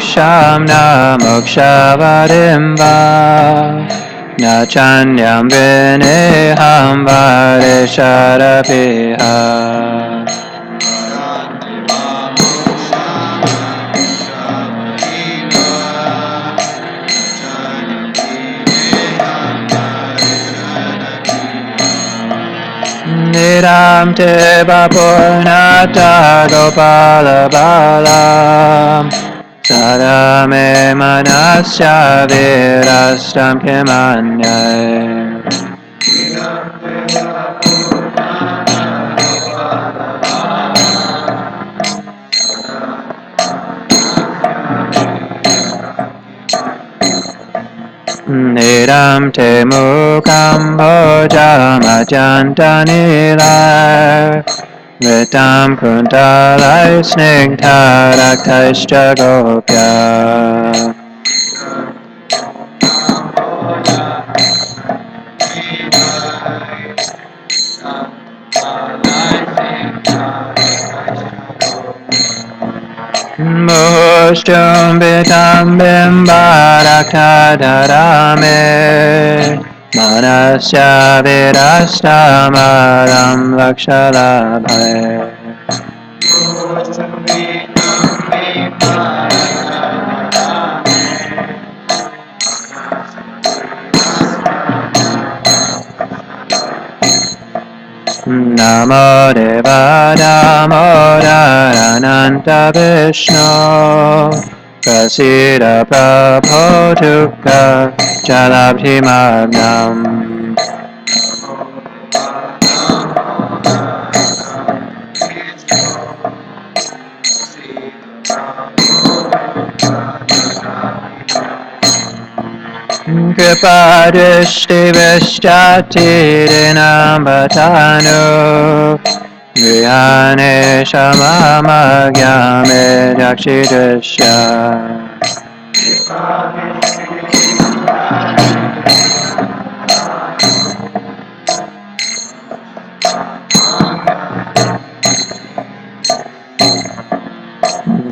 purusham na mokshavadim va na chanyam vineham varesharapiha. Niram te vapurnata gopala balam sadame manasya virastam kimanyay. Niram te mukam bhojam ajantanilai vitam kuntalai snigdharaktaischa gopya. Mushtum bitam bimbaraktadarame manasya virastamaram lakshalabhay. Namo Deva Damodara Ananta Vishnu Prasida Prabho Tukka Jalabhi Magnam. Kripa Drishti Vishtati Dinambatanu Vihane Shamama Gyame Dakshi Drishya.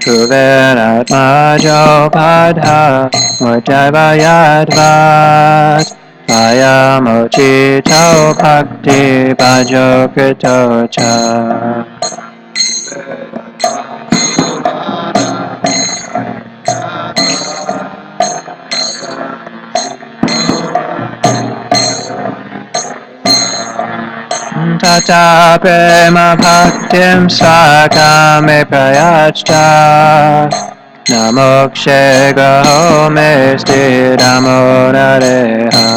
Kuveratmajo Padha Mujayvayadvat Ayamochito Bhakti Bhajo Krito Cha. Tata prema bhaktim svakame prayachta namokshe gaho me sthiramo nareha.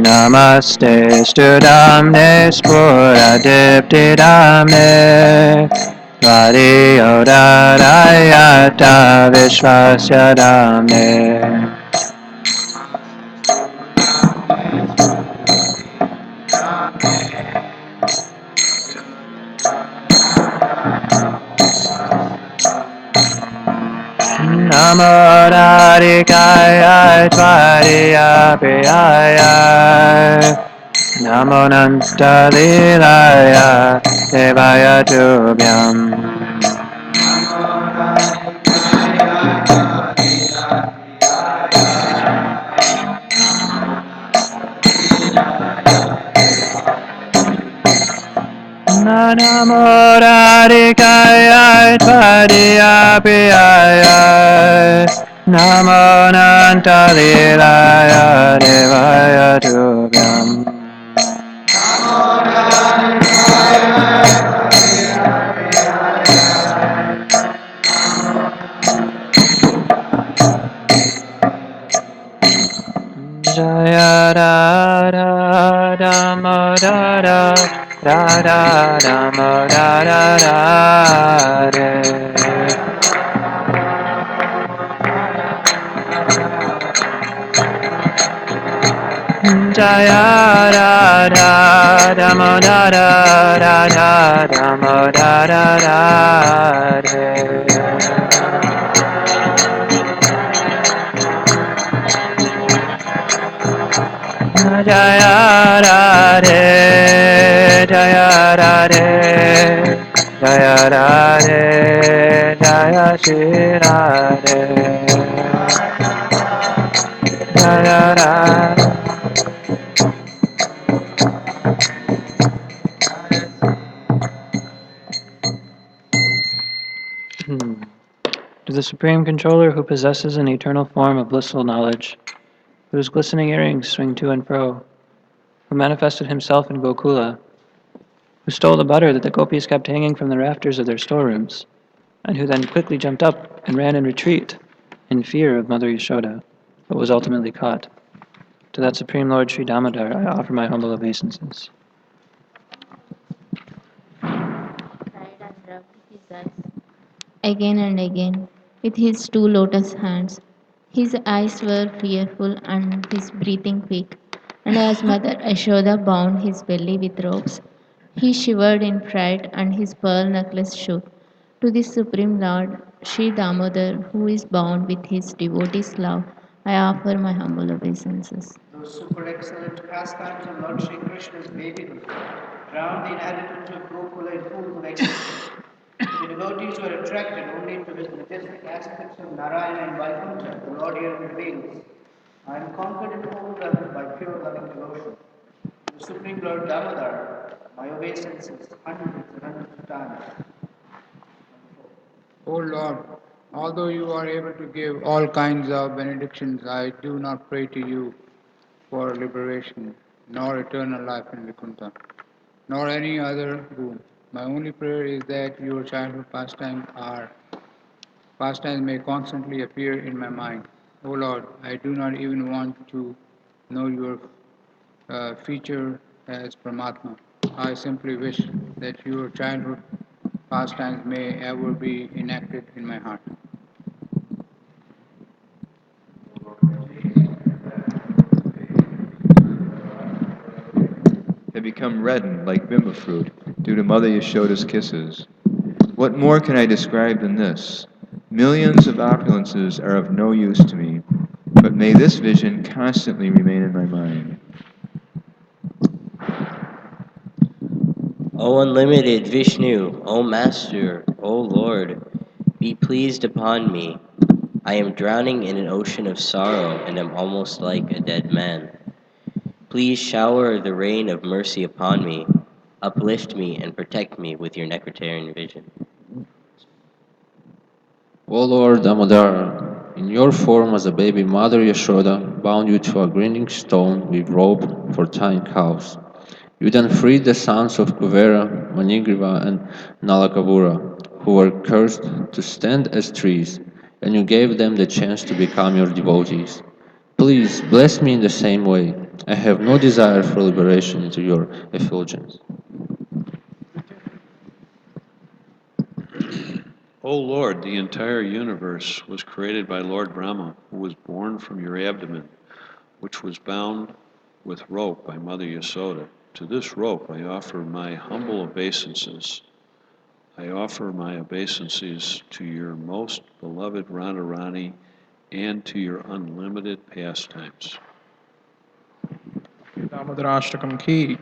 Namaste studamne spuradiptidamne Variyodharayata vishvasyadamne. Namo Radhikaya Tvariya Priyaya Namo Nanta Lilaya Devaya Tubhyam. Namo Radhikaya Tvariya Priyaya Namo Nanta Lilaya Devaya Tubhyam. Jaya Radha Damodara Radha Damodara Radhe. Jaya Radha Damodara Radha Damodara Radhe. Jaya Radhe, Jaya Radhe, Jaya Radhe, Jaya Shri Radhe, Jaya Radhe. To the Supreme Controller who possesses an eternal form of blissful knowledge, whose glistening earrings swing to and fro, who manifested himself in Gokula, who stole the butter that the gopis kept hanging from the rafters of their storerooms, and who then quickly jumped up and ran in retreat in fear of Mother Yashoda, but was ultimately caught. To that Supreme Lord Sri Damodar I offer my humble obeisances. Cried and rubbed his eyes again and again with his two lotus hands. His eyes were fearful and his breathing quick, and as Mother Ashoda bound his belly with ropes, he shivered in fright and his pearl necklace shook. To this Supreme Lord, Sri Damodar, who is bound with his devotee's love, I offer my humble obeisances. Those super excellent pastimes of Lord Sri Krishna's babyhood drowned the inhabitants of Gokula in pools of ecstasy. The devotees were attracted only to his majestic aspects of Narayana and Vaikuntha, the Lord here reveals. I am conquered and overwhelmed by pure loving devotion. The Supreme Lord Damodar, my obeisances hundreds and hundreds of times. O Lord, although you are able to give all kinds of benedictions, I do not pray to you for liberation, nor eternal life in Vaikuntha, nor any other boon. My only prayer is that your childhood pastimes may constantly appear in my mind. O Lord, I do not even want to know your feature as Paramatma. I simply wish that your childhood pastimes may ever be enacted in my heart. Have become reddened like bimba fruit due to Mother Yashoda's kisses. What more can I describe than this? Millions of opulences are of no use to me, but may this vision constantly remain in my mind. O unlimited Vishnu, O Master, O Lord, be pleased upon me. I am drowning in an ocean of sorrow and am almost like a dead man. Please shower the rain of mercy upon me, uplift me, and protect me with your nectarian vision. O Lord Damodar, in your form as a baby, Mother Yashoda bound you to a grinding stone with rope for tying cows. You then freed the sons of Kuvera, Manigriva, and Nalakavura, who were cursed to stand as trees, and you gave them the chance to become your devotees. Please bless me in the same way. I have no desire for liberation into your effulgence. O Lord, the entire universe was created by Lord Brahma, who was born from your abdomen, which was bound with rope by Mother Yasoda. To this rope I offer my humble obeisances. I offer my obeisances to your most beloved Radharani and to your unlimited pastimes. Damodarashtakam ki.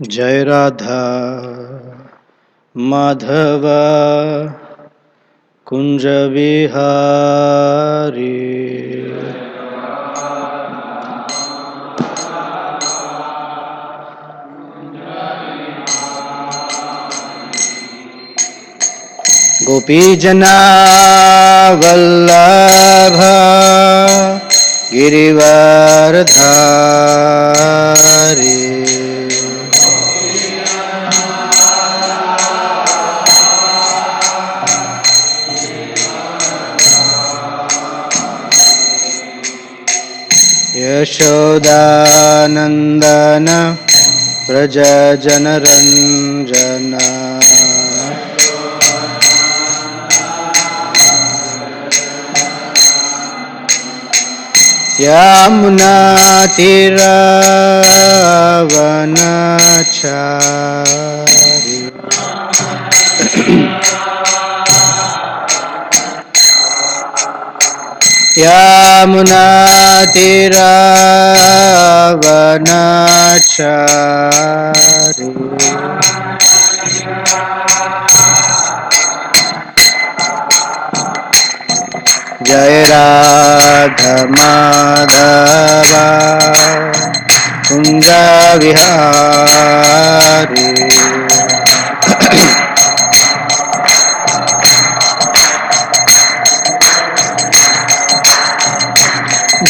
जय राधा माधव कुंज बिहारी गोपी जना वल्लभ गिरिवरधारी यशोदानन्दन व्रजजनरञ्जन यमुनातिरावनचारि जय राधमाधवा कुञ्ज विहारी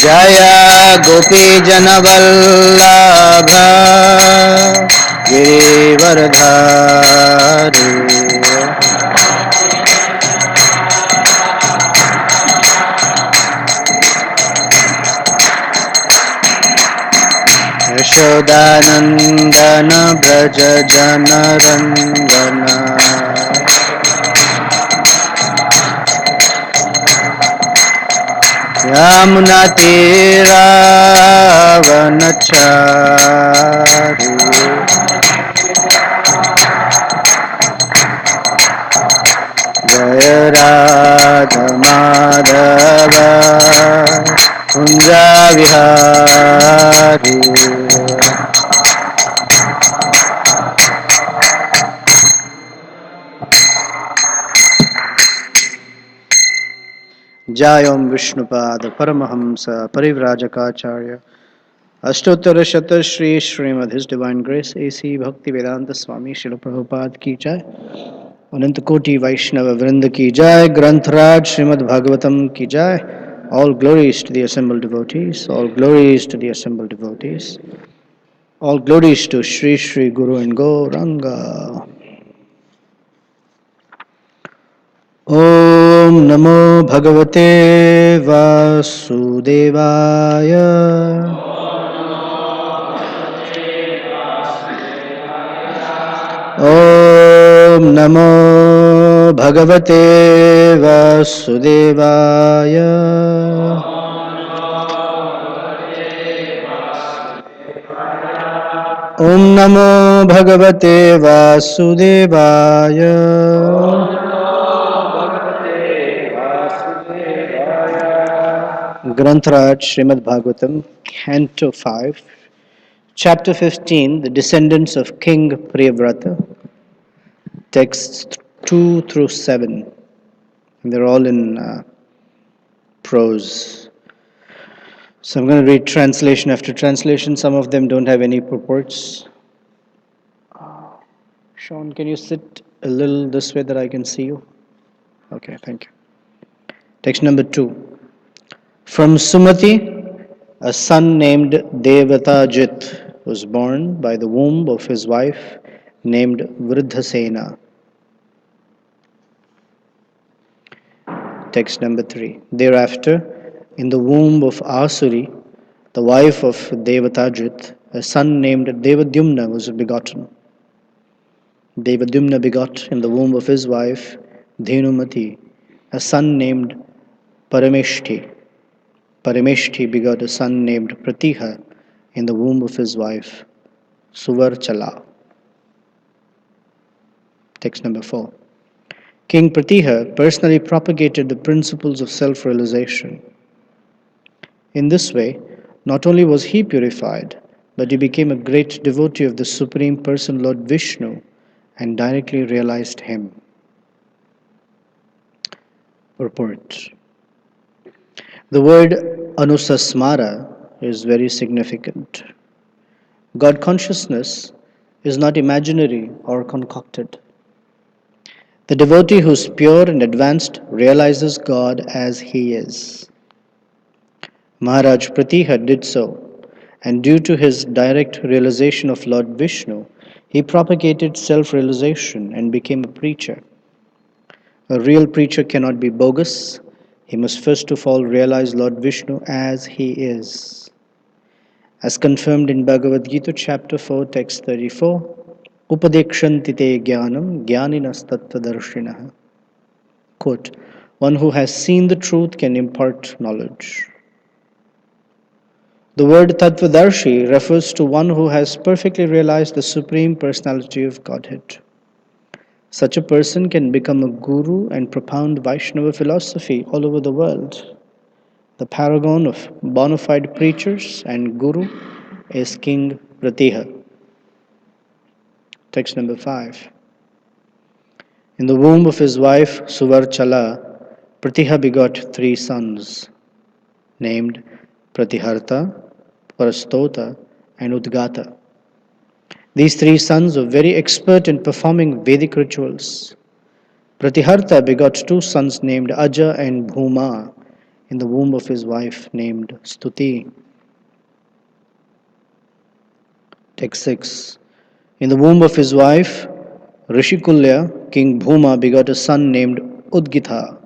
जय गोपीजनवल्लभ गिरिवरधारी यशोदानन्दन व्रज जनरञ्जन यमुनातीरावनचारि जय राधमाधव कुञ्ज विहारी जय ओम विष्णुपाद परमहंस परिव्राजकाचार्य अष्टोत्तर शत Shri Srimad his divine grace AC Bhakti वेदांत स्वामी शिल प्रभुपाद की जय। अनंत कोटि वैष्णव वृंद की जय। ग्रंथराज श्रीमद् भागवतम की जय। All glories to the assembled devotees. All glories to the assembled devotees. All glories to Shri Shri Guru and Gauranga. Om Namo Bhagavate Vasudevaya. Om Namo Bhagavate Vasudevaya. Om Namo Bhagavate Vasudevaya. Grantaraj Srimad Bhagavatam, Canto 5, Chapter 15, The Descendants of King Priyavrata, texts 2 through 7. And they're all in prose. So I'm going to read translation after translation. Some of them don't have any purports. Sean, can you sit a little this way that I can see you? Okay, thank you. Text number 2. From Sumati, a son named Devatajit was born by the womb of his wife named Vruddhasena. Text number 3. Thereafter, in the womb of Asuri, the wife of Devatajit, a son named Devadyumna was begotten. Devadyumna begot in the womb of his wife Dhenumati, a son named Parameshti. Parameshti begot a son named Pratiha in the womb of his wife Suvarchala. Text number 4. King Pratiha personally propagated the principles of self-realization. In this way, not only was he purified, but he became a great devotee of the Supreme Person Lord Vishnu and directly realized him. Purport. The word anusasmara is very significant. God consciousness is not imaginary or concocted. The devotee who is pure and advanced realizes God as he is. Maharaj Pratiha did so, and due to his direct realization of Lord Vishnu, he propagated self realization and became a preacher. A real preacher cannot be bogus. He must first of all realize Lord Vishnu as he is. As confirmed in Bhagavad Gita, chapter 4, text 34, Upadekshanti te jnanam jnaninas tattvadarshinaha. Quote, one who has seen the truth can impart knowledge. The word Tattvadarshi refers to one who has perfectly realized the Supreme Personality of Godhead. Such a person can become a guru and propound Vaishnava philosophy all over the world. The paragon of bona fide preachers and guru is King Pratiha. Text number 5. In the womb of his wife Suvarchala, Pratiha begot 3 sons, named Pratiharta, Parastota, and Udgata. These 3 sons were very expert in performing Vedic rituals. Pratiharta begot 2 sons named Aja and Bhuma in the womb of his wife named Stuti. Text 6. In the womb of his wife Rishikulya, King Bhuma begot a son named Udgita.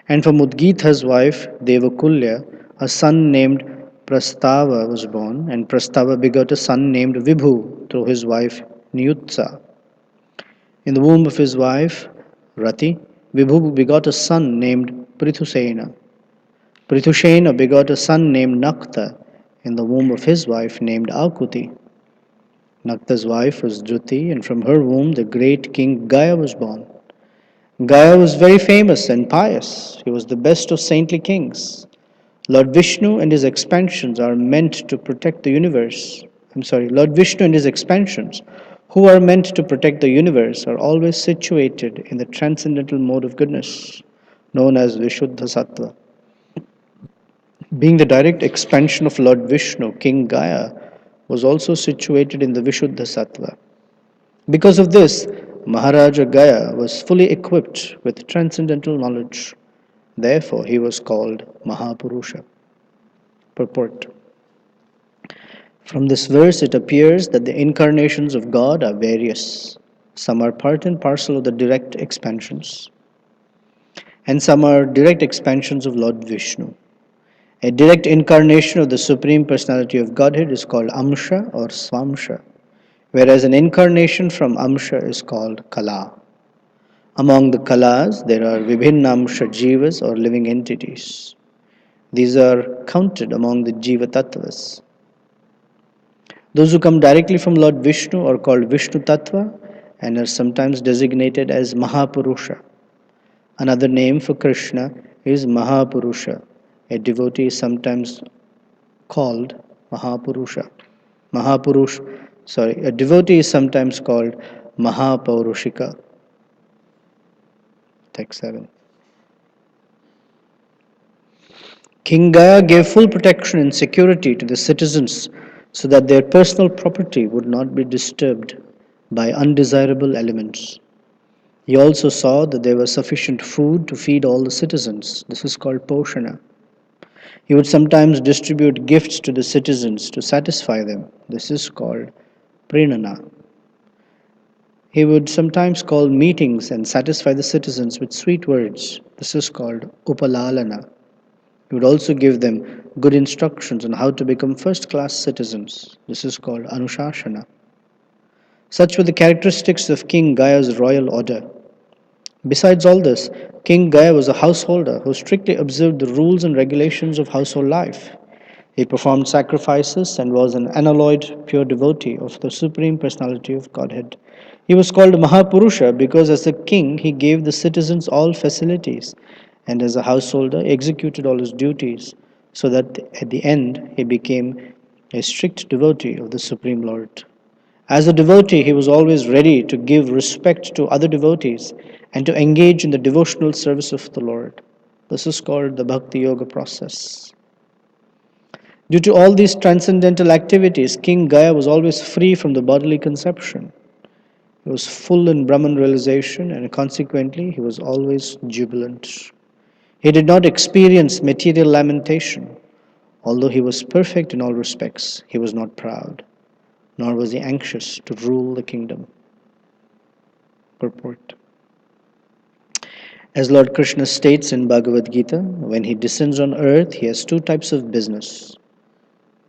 And from Udgita's wife Devakulya, a son named Prastava was born, and Prastava begot a son named Vibhu through his wife Niyutsa. In the womb of his wife Rati, Vibhu begot a son named Prithusena. Prithusena begot a son named Nakta in the womb of his wife named Akuti. Nakta's wife was Druti, and from her womb the great king Gaya was born. Gaya was very famous and pious. He was the best of saintly kings. Lord Vishnu and his expansions are meant to protect the universe. Lord Vishnu and his expansions, who are meant to protect the universe, are always situated in the transcendental mode of goodness, known as Vishuddha Sattva. Being the direct expansion of Lord Vishnu, King Gaya was also situated in the Vishuddha Sattva. Because of this, Maharaja Gaya was fully equipped with transcendental knowledge. Therefore, he was called Mahapurusha. Purport. From this verse, it appears that the incarnations of God are various. Some are part and parcel of the direct expansions, and some are direct expansions of Lord Vishnu. A direct incarnation of the Supreme Personality of Godhead is called Amsha or Swamsha, whereas an incarnation from Amsha is called Kala. Among the Kalas, there are Vibhinnamsha Jivas or living entities. These are counted among the Jiva Tattvas. Those who come directly from Lord Vishnu are called Vishnu Tattva and are sometimes designated as Mahapurusha. Another name for Krishna is Mahapurusha. A devotee is sometimes called Mahapurusha. A devotee is sometimes called Mahapaurushika. Text 7. King Gaya gave full protection and security to the citizens so that their personal property would not be disturbed by undesirable elements. He also saw that there was sufficient food to feed all the citizens. This is called Poshana. He would sometimes distribute gifts to the citizens to satisfy them. This is called Prenana. He would sometimes call meetings and satisfy the citizens with sweet words. This is called Upalalana. He would also give them good instructions on how to become first-class citizens. This is called Anushasana. Such were the characteristics of King Gaya's royal order. Besides all this, King Gaya was a householder who strictly observed the rules and regulations of household life. He performed sacrifices and was an unalloyed pure devotee of the Supreme Personality of Godhead. He was called Mahapurusha because as a king he gave the citizens all facilities, and as a householder executed all his duties, so that at the end he became a strict devotee of the Supreme Lord. As a devotee, he was always ready to give respect to other devotees and to engage in the devotional service of the Lord. This is called the Bhakti Yoga process. Due to all these transcendental activities, King Gaya was always free from the bodily conception. He was full in Brahman realization and consequently he was always jubilant. He did not experience material lamentation. Although he was perfect in all respects, he was not proud, nor was he anxious to rule the kingdom. Purport. As Lord Krishna states in Bhagavad Gita, when he descends on earth, he has two types of business.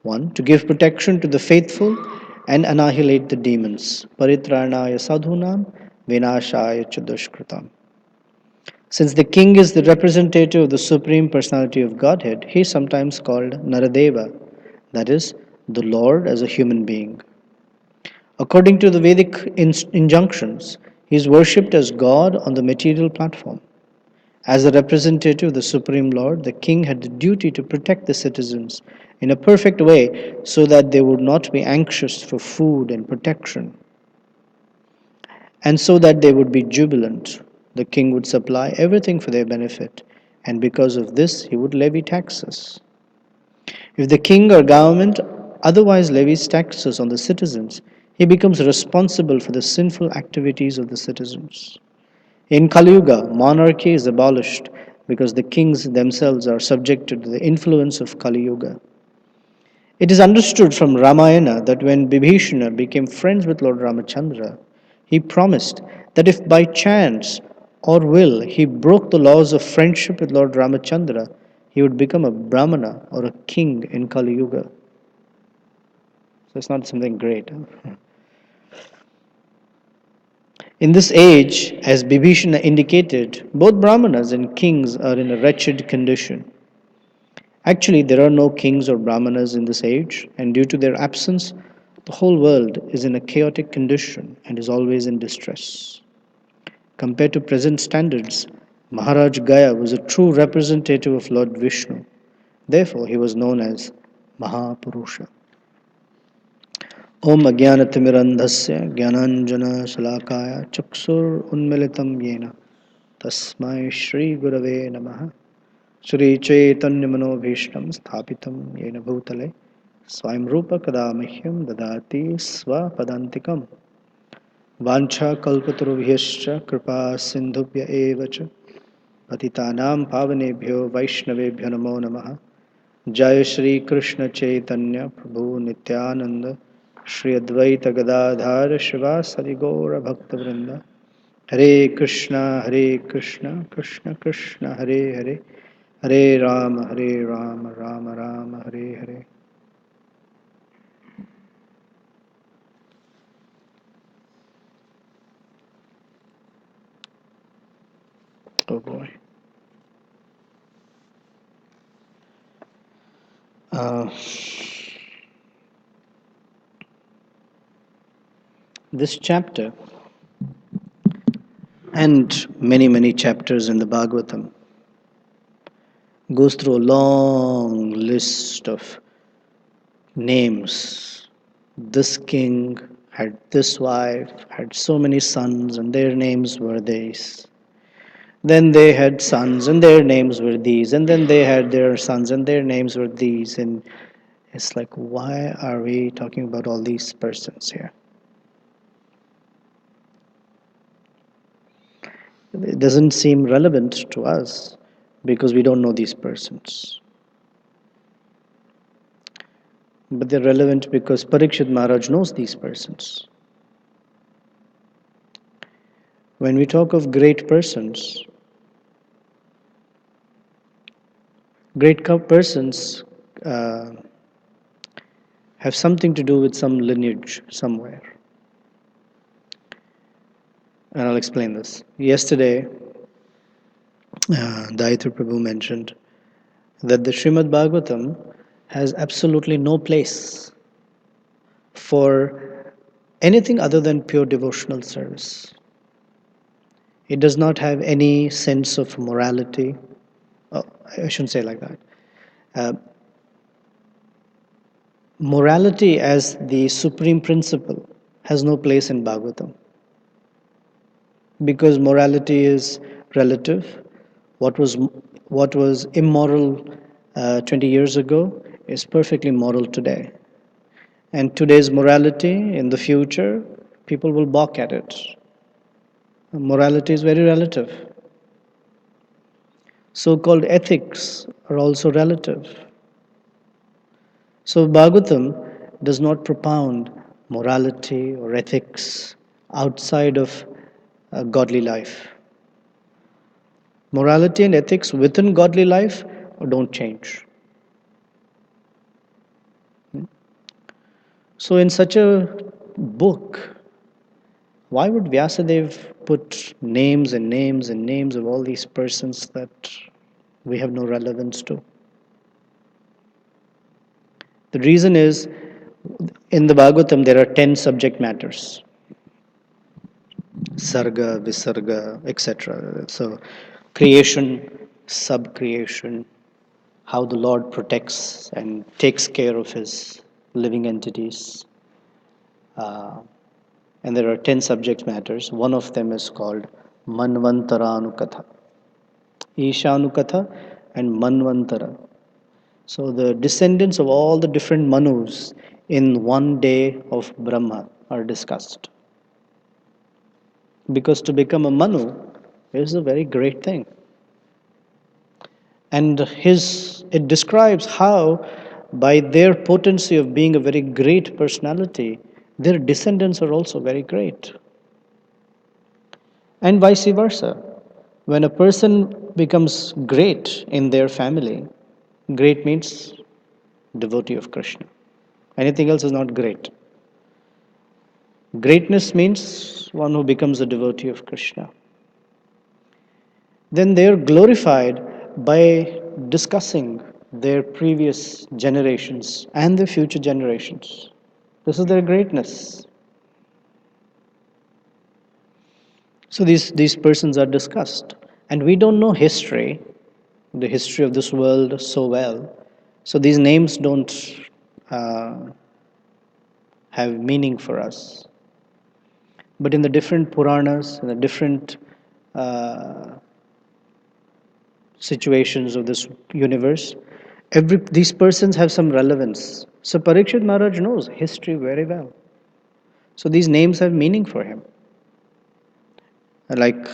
One, to give protection to the faithful and annihilate the demons. Paritranaya sadhunam vinashaya cha dushkritam. Since the king is the representative of the Supreme Personality of Godhead, he is sometimes called Naradeva, that is, the Lord as a human being. According to the Vedic injunctions, he is worshipped as God on the material platform. As a representative of the Supreme Lord, the king had the duty to protect the citizens in a perfect way so that they would not be anxious for food and protection, and so that they would be jubilant. The king would supply everything for their benefit, and because of this, he would levy taxes. If the king or government otherwise levies taxes on the citizens, he becomes responsible for the sinful activities of the citizens. In Kali Yuga, monarchy is abolished because the kings themselves are subjected to the influence of Kali Yuga. It is understood from Ramayana that when Bibhishana became friends with Lord Ramachandra, he promised that if by chance or will he broke the laws of friendship with Lord Ramachandra, he would become a Brahmana or a king in Kali Yuga. So it's not something great. In this age, as Bibhishana indicated, both Brahmanas and kings are in a wretched condition. Actually, there are no kings or Brahmanas in this age, and due to their absence, the whole world is in a chaotic condition and is always in distress. Compared to present standards, Maharaj Gaya was a true representative of Lord Vishnu. Therefore, he was known as Mahapurusha. Om Ajnanatimirandhasya Jnananjana Salakaya Chakshur Unmilitam Yena Tasmai Shri Gurave Namaha Shri Chaitanya Manobhishtam Sthapitam Yena Bhutale Swayam Rupa Kadamahyam Dadati Swapadantikam Vancha Kalpatarubhyascha Kripa Sindhubhya Evacha Patitanam Pavanebhyo Vaishnavebhyo Namo Namaha Jai Shri Krishna Chaitanya Prabhu Nityananda Shri Advaita Gadadhar Shivasari Gaura Bhakta Vrinda Hare Krishna Krishna Krishna Hare Hare Hare Rama Rama Rama Hare Hare. Oh boy. This chapter and many chapters in the Bhagavatam goes through a long list of names. This king had this wife, had so many sons, and their names were these. Then they had sons, and their names were these. And then they had their sons, and their names were these. And it's like, why are we talking about all these persons here? It doesn't seem relevant to us because we don't know these persons. But they're relevant because Parikshit Maharaj knows these persons. When we talk of great persons, persons have something to do with some lineage somewhere. And I'll explain this. Yesterday, Dayatri Prabhu mentioned that the Srimad Bhagavatam has absolutely no place for anything other than pure devotional service. It does not have any sense of morality. Oh, I shouldn't say like that. Morality as the supreme principle has no place in Bhagavatam because morality is relative. What was immoral 20 years ago is perfectly moral today. And today's morality in the future, people will balk at it. Morality is very relative. So-called ethics are also relative. So Bhagavatam does not propound morality or ethics outside of godly life. Morality and ethics within godly life don't change. So in such a book, why would Vyasadeva put names and names and names of all these persons that we have no relevance to? The reason is, in the Bhagavatam there are 10 subject matters. Sarga, Visarga, etc. So creation, sub-creation, how the Lord protects and takes care of his living entities. And there are 10 subject matters. One of them is called Manvantaranukatha. Ishanukatha and Manvantara. So the descendants of all the different Manus in one day of Brahma are discussed. Because to become a Manu is a very great thing. And it describes how, by their potency of being a very great personality, their descendants are also very great. And vice versa. When a person becomes great in their family, great means devotee of Krishna. Anything else is not great. Greatness means one who becomes a devotee of Krishna. Then they are glorified by discussing their previous generations and their future generations. This is their greatness. So these persons are discussed. And we don't know history, the history of this world so well. So these names don't uh, have meaning for us. But in the different Puranas, in the different uh, situations of this universe, these persons have some relevance. So Parikshit Maharaj knows history very well. So these names have meaning for him. Like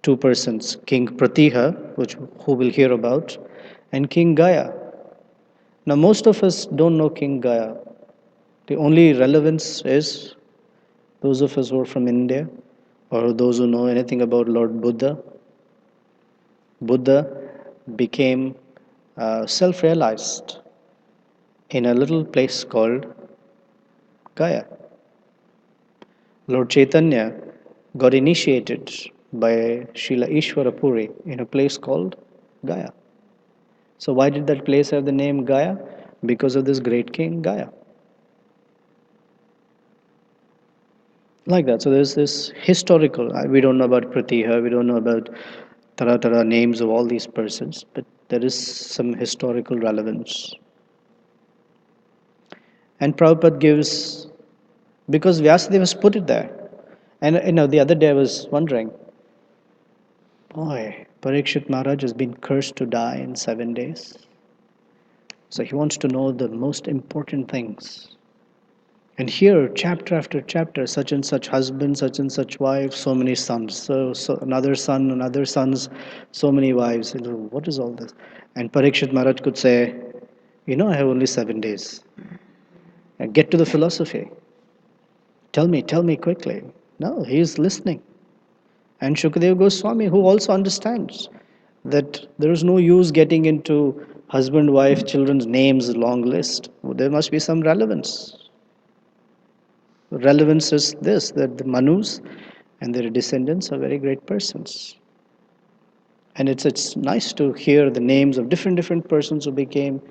two persons, King Pratiha, who we'll hear about, and King Gaya. Now most of us don't know King Gaya. The only relevance is those of us who are from India or those who know anything about Lord Buddha. Buddha became self-realized in a little place called Gaya. Lord Chaitanya got initiated by Srila Ishwara Puri in a place called Gaya. So why did that place have the name Gaya? Because of this great king Gaya. Like that. So there's this historical, we don't know about Pratiha, we don't know about Tara names of all these persons, but there is some historical relevance. And Prabhupada gives, because Vyasadeva has put it there. And the other day I was wondering, boy, Parikshit Maharaj has been cursed to die in 7 days. So he wants to know the most important things. And here, chapter after chapter, such and such husband, such and such wife, so many sons. So another son, another sons, so many wives. What is all this? And Parikshit Maharaj could say, I have only 7 days. And get to the philosophy. Tell me quickly. No, he is listening. And Shukadeva Goswami, who also understands that there is no use getting into husband, wife, children's names, long list. There must be some relevance. Relevance is this, that the Manus and their descendants are very great persons. And it's nice to hear the names of different persons who became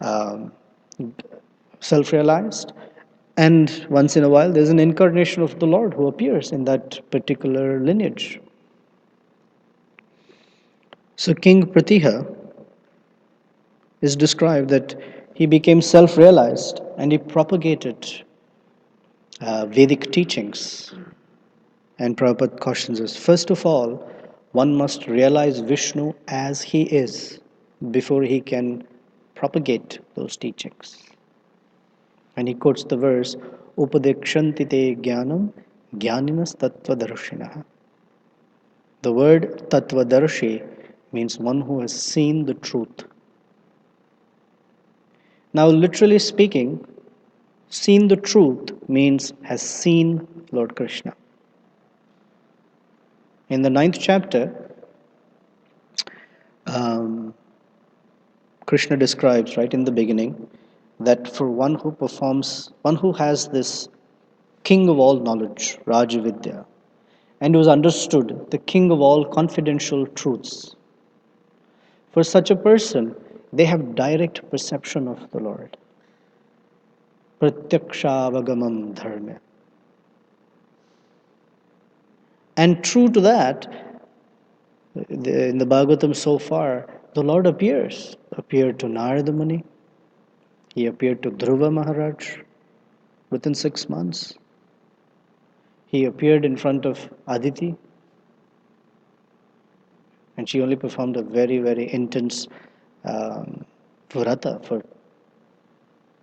um, self-realized. And once in a while, there's an incarnation of the Lord who appears in that particular lineage. So King Pratiha is described that he became self-realized and he propagated Vedic teachings. And Prabhupada cautions us, first of all, one must realize Vishnu as he is before he can propagate those teachings. And he quotes the verse, Upadekshanti te jnanam jnaninas tattvadarshinaha. The word tattvadarshi means one who has seen the truth. Now, literally speaking, seen the truth means has seen Lord Krishna. In the 9th chapter, Krishna describes, right in the beginning, that for one who has this king of all knowledge, Rajavidya, and who has understood the king of all confidential truths, for such a person, they have direct perception of the Lord. Pratyaksha dharma. And true to that, in the Bhagavatam so far, the Lord appeared to Narada Muni, he appeared to Dhruva Maharaj within 6 months. He appeared in front of Aditi, and she only performed a very, very intense vrata for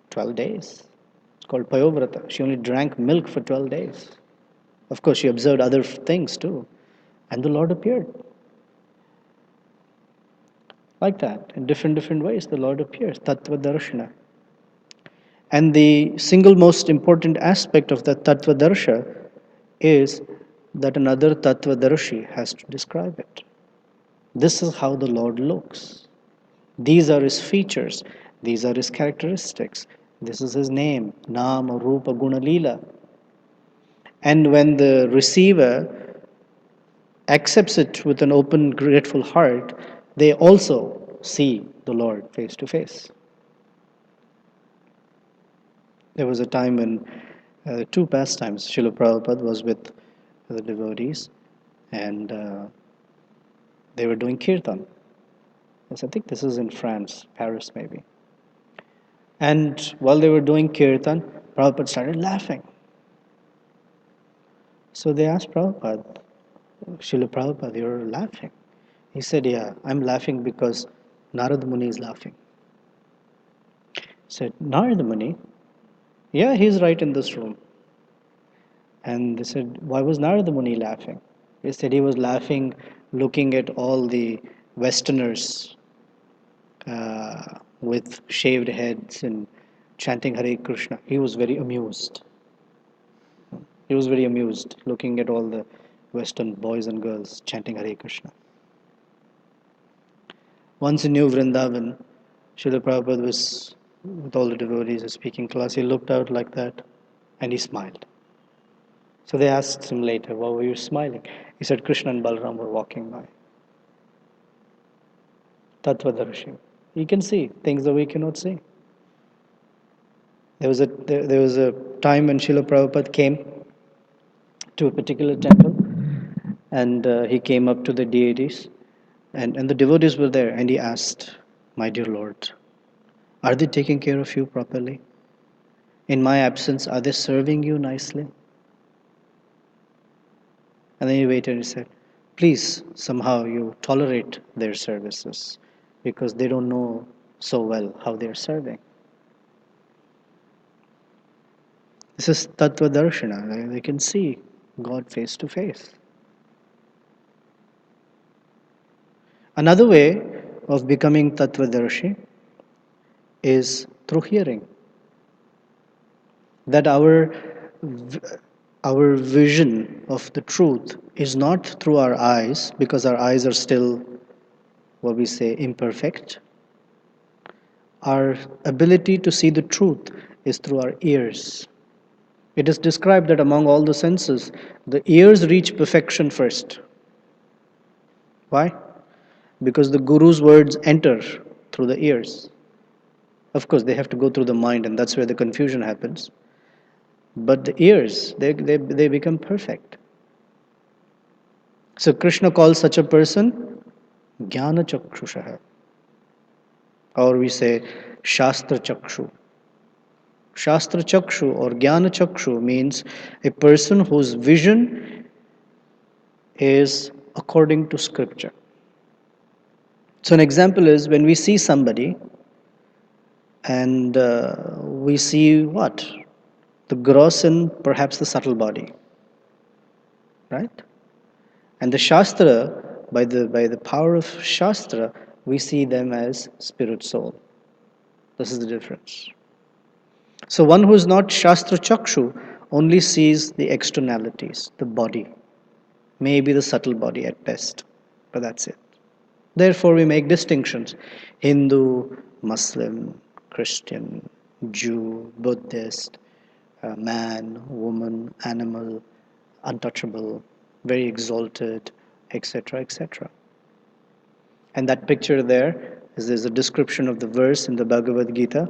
12 days. It's called Payovrata. She only drank milk for 12 days. Of course, she observed other things too. And the Lord appeared. Like that, in different ways, the Lord appears. Tattva Darshana. And the single most important aspect of that Tattva Darsha is that another Tattva Darshi has to describe it. This is how the Lord looks. These are his features. These are his characteristics. This is his name, Nama, Rupa, Guna, Lila. And when the receiver accepts it with an open, grateful heart, they also see the Lord face to face. There was a time when two pastimes, Srila Prabhupada was with the devotees, and they were doing kirtan. Yes, I think this is in France, Paris maybe. And while they were doing kirtan, Prabhupada started laughing. So they asked Prabhupada, Srila Prabhupada, you're laughing. He said, yeah, I'm laughing because Narada Muni is laughing. He said, Narada Muni? Yeah, he's right in this room. And they said, why was Narada Muni laughing? He said he was laughing looking at all the Westerners with shaved heads and chanting Hare Krishna. He was very amused. He was very amused looking at all the Western boys and girls chanting Hare Krishna. Once in New Vrindavan, Srila Prabhupada was with all the devotees speaking class. He looked out like that and he smiled. So they asked him later, why were you smiling? He said, Krishna and Balaram were walking by. Tattvadarshi. He can see things that we cannot see. There was a time when Srila Prabhupada came to a particular temple, and he came up to the deities, and the devotees were there, and he asked, my dear Lord, are they taking care of you properly? In my absence, are they serving you nicely? And then he waited and he said, please, somehow you tolerate their services because they don't know so well how they're serving. This is Tattva Darshana. They can see God face to face. Another way of becoming Tattvadarshi is through hearing. That our vision of the truth is not through our eyes, because our eyes are still, what we say, imperfect. Our ability to see the truth is through our ears. It is described that among all the senses, the ears reach perfection first. Why? Because the Guru's words enter through the ears. Of course, they have to go through the mind, and that's where the confusion happens. But the ears, they become perfect. So Krishna calls such a person Jnana Chakshushaha. Or we say Shastra Chakshu. Shastra Chakshu or Jnana Chakshu means a person whose vision is according to scripture. So an example is when we see somebody and we see what? The gross and perhaps the subtle body. Right? And the Shastra by the power of Shastra, we see them as spirit soul. This is the difference. So one who is not Shastra Chakshu only sees the externalities, the body, maybe the subtle body at best, but that's it. Therefore, we make distinctions: Hindu, Muslim, Christian, Jew, Buddhist, man, woman, animal, untouchable, very exalted, etc., etc. And that picture there's a description of the verse in the Bhagavad Gita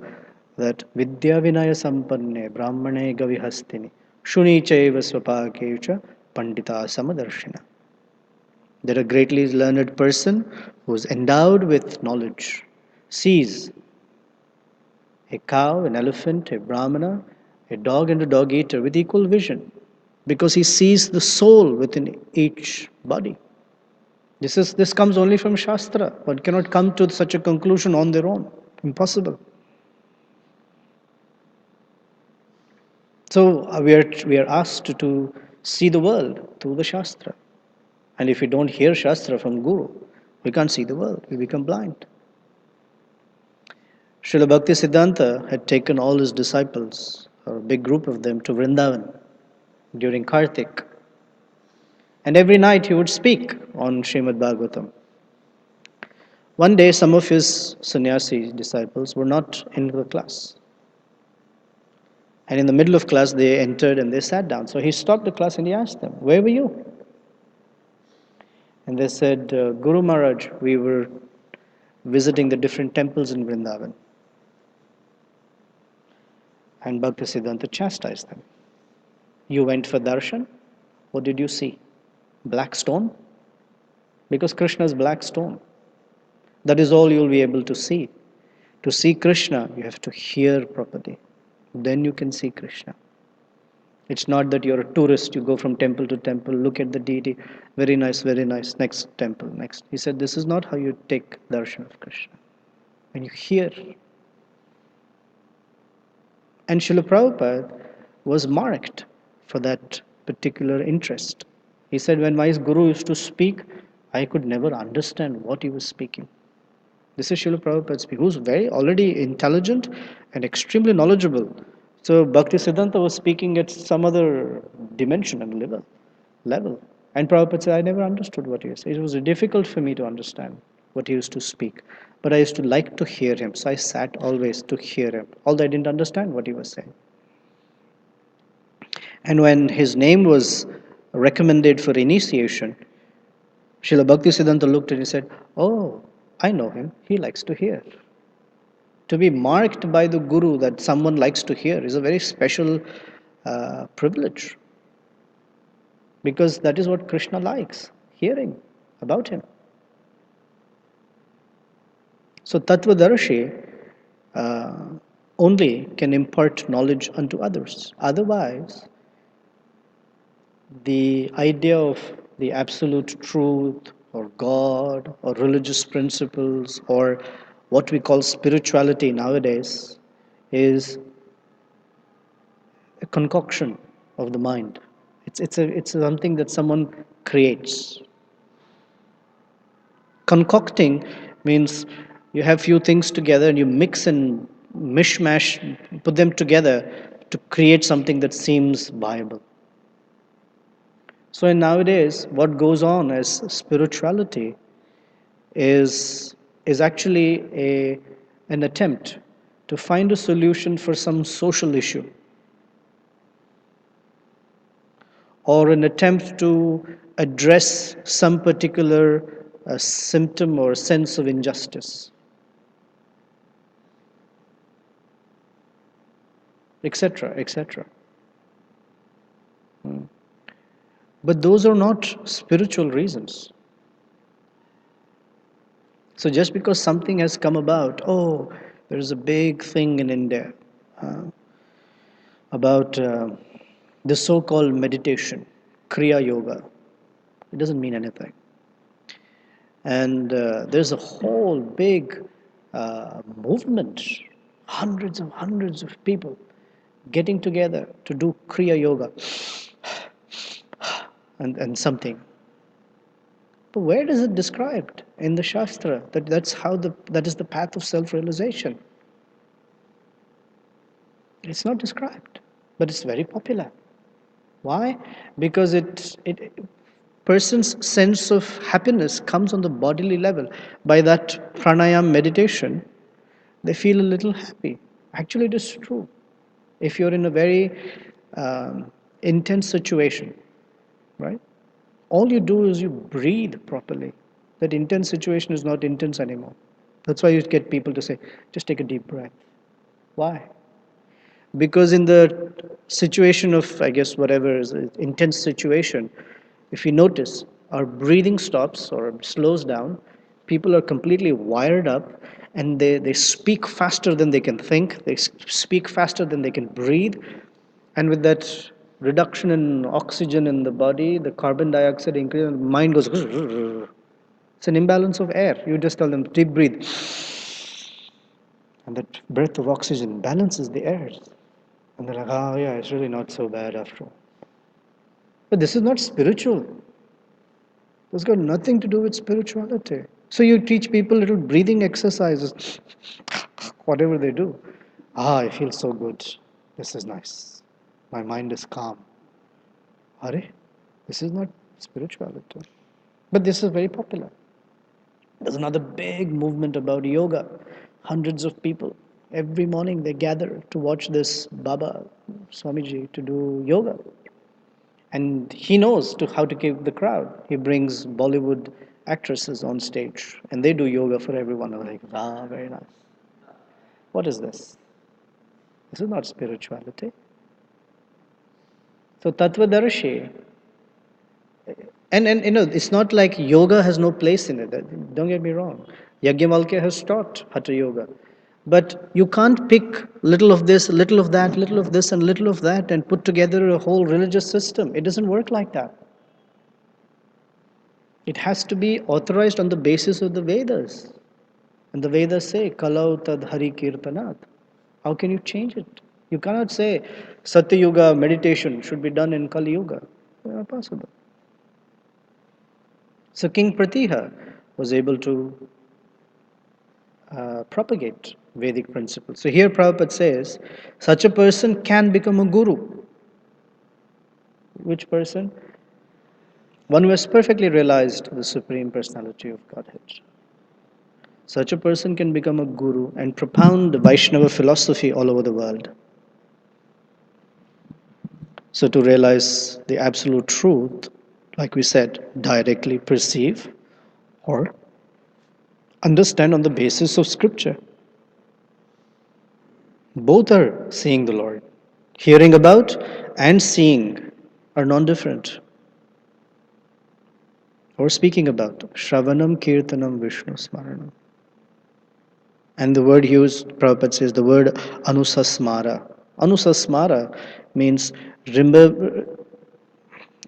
that Vidya Vinaya Sampanne Brahmane Gavihastini Shuni Chaiva Swapakecha Pandita Samadarshina. That a greatly learned person who is endowed with knowledge sees a cow, an elephant, a brahmana, a dog, and a dog eater with equal vision because he sees the soul within each body. This comes only from Shastra. One cannot come to such a conclusion on their own. Impossible. So we are asked to see the world through the Shastra. And if we don't hear Shastra from Guru, we can't see the world. We become blind. Srila Bhakti Siddhanta had taken all his disciples, or a big group of them, to Vrindavan during Kartik. And every night he would speak on Srimad Bhagavatam. One day, some of his sannyasi disciples were not in the class. And in the middle of class, they entered and they sat down. So he stopped the class and he asked them, "Where were you?" And they said, "Guru Maharaj, we were visiting the different temples in Vrindavan." And Bhaktisiddhanta chastised them. "You went for darshan? What did you see? Black stone?" Because Krishna is black stone. That is all you'll be able to see. To see Krishna, you have to hear properly. Then you can see Krishna. It's not that you're a tourist, you go from temple to temple, look at the deity, very nice, next temple, next. He said, this is not how you take darshan of Krishna. When you hear. And Srila Prabhupada was marked for that particular interest. He said, when my guru used to speak, I could never understand what he was speaking. This is Srila Prabhupada speaking, who's very already intelligent and extremely knowledgeable. So Bhakti Siddhanta was speaking at some other dimension and level. And Prabhupada said, I never understood what he was saying. It was difficult for me to understand what he used to speak. But I used to like to hear him. So I sat always to hear him, although I didn't understand what he was saying. And when his name was recommended for initiation, Srila Bhakti Siddhanta looked and he said, oh, I know him. He likes to hear. To be marked by the Guru that someone likes to hear is a very special privilege. Because that is what Krishna likes, hearing about him. So Tattvadarshi only can impart knowledge unto others. Otherwise, the idea of the absolute truth or God or religious principles or what we call spirituality nowadays is a concoction of the mind. It's something that someone creates. Concocting means you have few things together and you mix and mishmash, put them together to create something that seems viable. So in nowadays, what goes on as spirituality is actually an attempt to find a solution for some social issue, or an attempt to address some particular symptom or sense of injustice, etc., etc. But those are not spiritual reasons. So just because something has come about, oh, there's a big thing in India about the so-called meditation, Kriya Yoga. It doesn't mean anything. And there's a whole big movement, hundreds of people getting together to do Kriya Yoga and something. But where is it described in the Shastra that is the path of self-realization? It's not described, but it's very popular. Why? Because it person's sense of happiness comes on the bodily level. By that pranayam meditation, they feel a little happy. Actually, it is true. If you're in a very intense situation, right? All you do is you breathe properly. That intense situation is not intense anymore. That's why you get people to say, just take a deep breath. Why? Because in the situation of, I guess, whatever is an intense situation, if you notice, our breathing stops or slows down, people are completely wired up and they speak faster than they can think, they speak faster than they can breathe, and with that reduction in oxygen in the body, the carbon dioxide increase, the mind goes, it's an imbalance of air. You just tell them, deep breathe. And that breath of oxygen balances the air. And they're like, oh yeah, it's really not so bad after all. But this is not spiritual. It's got nothing to do with spirituality. So you teach people little breathing exercises, whatever they do. I feel so good. This is nice. My mind is calm. Hare, this is not spirituality. But this is very popular. There's another big movement about yoga. Hundreds of people. Every morning they gather to watch this Baba Swamiji to do yoga. And he knows how to keep the crowd. He brings Bollywood actresses on stage and they do yoga for everyone. I'm like, very nice. What is this? This is not spirituality. So Tattvadarshi, and it's not like yoga has no place in it. Don't get me wrong. Yajnavalkya has taught Hatha Yoga. But you can't pick little of this, little of that, little of this, and little of that and put together a whole religious system. It doesn't work like that. It has to be authorized on the basis of the Vedas. And the Vedas say, Kalau tad hari kirtanat. How can you change it? You cannot say Satya Yuga meditation should be done in Kali Yuga. It's not possible. So King Pratiha was able to propagate Vedic principles. So here Prabhupada says, such a person can become a guru. Which person? One who has perfectly realized the Supreme Personality of Godhead. Such a person can become a guru and propound Vaishnava philosophy all over the world. So to realize the absolute truth, like we said, directly perceive or understand on the basis of scripture. Both are seeing the Lord. Hearing about and seeing are non-different. Or speaking about Shravanam Kirtanam Vishnu Smaranam. And the word used, Prabhupada says, the word Anusasmara. Anusasmara means remember.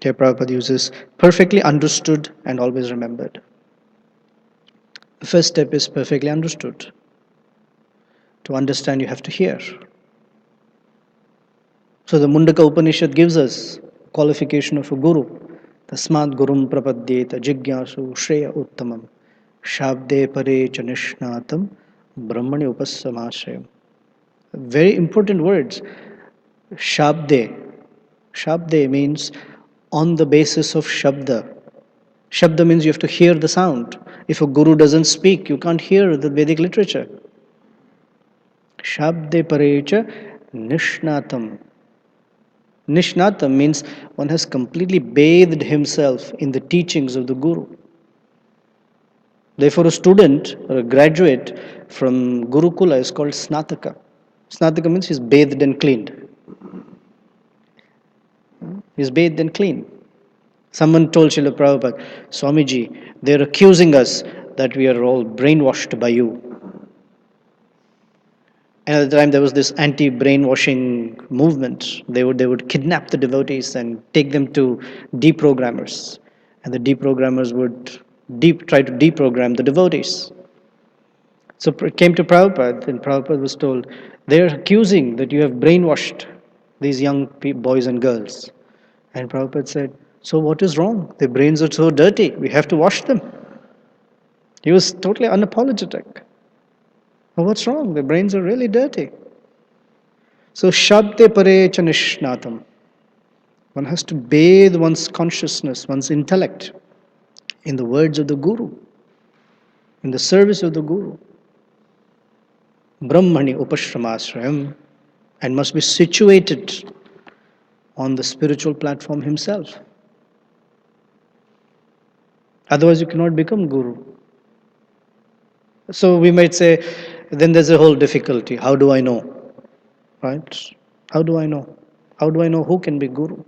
Here Prabhupada uses perfectly understood and always remembered. The first step is perfectly understood. To understand, you have to hear. So the Mundaka Upanishad gives us qualification of a guru. Tasmad gurum prapadyeta jigyasu shreya uttamam shabde pare cha nishnatam brahmani upassamashrayam. Very important words. Shabde. Shabde means on the basis of Shabda. Shabda means you have to hear the sound. If a guru doesn't speak, you can't hear the Vedic literature. Shabde parecha nishnatam. Nishnatam means one has completely bathed himself in the teachings of the guru. Therefore, a student or a graduate from Gurukula is called Snataka. Snataka means he's bathed and cleaned. He's bathed and clean. Someone told Srila Prabhupada, Swamiji, they're accusing us that we are all brainwashed by you. And at the time there was this anti-brainwashing movement. They would kidnap the devotees and take them to deprogrammers. And the deprogrammers would try to deprogram the devotees. So it came to Prabhupada, and Prabhupada was told, they're accusing that you have brainwashed these young boys and girls. And Prabhupada said, So what is wrong? Their brains are so dirty. We have to wash them. He was totally unapologetic. Well, what's wrong? Their brains are really dirty. So shabde pare chanishnatam. One has to bathe one's consciousness, one's intellect in the words of the Guru, in the service of the Guru. Brahmani upashramasrayam, and must be situated on the spiritual platform himself. Otherwise, you cannot become Guru. So we might say, then there's a whole difficulty. How do I know? Right? How do I know? How do I know who can be Guru?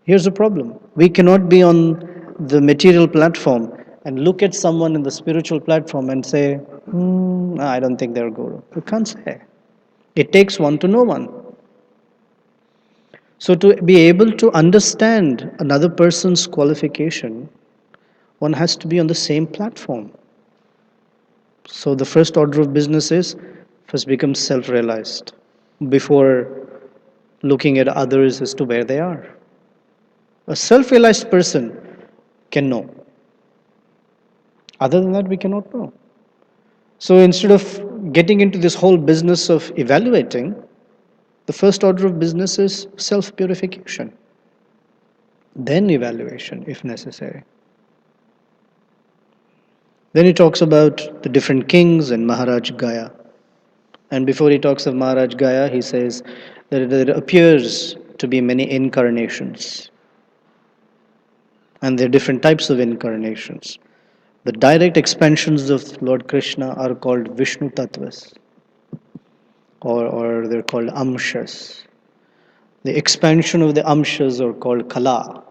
Here's the problem. We cannot be on the material platform and look at someone in the spiritual platform and say, I don't think they're Guru. You can't say. It takes one to know one. So to be able to understand another person's qualification, one has to be on the same platform. So the first order of business is first become self-realized before looking at others as to where they are. A self-realized person can know. Other than that, we cannot know. So instead of getting into this whole business of evaluating, the first order of business is self-purification, then evaluation if necessary. Then he talks about the different kings and Maharaj Gaya. And before he talks of Maharaj Gaya, he says that there appears to be many incarnations. And there are different types of incarnations. The direct expansions of Lord Krishna are called Vishnu Tattvas, or they're called Amshas. The expansion of the Amshas are called Kala.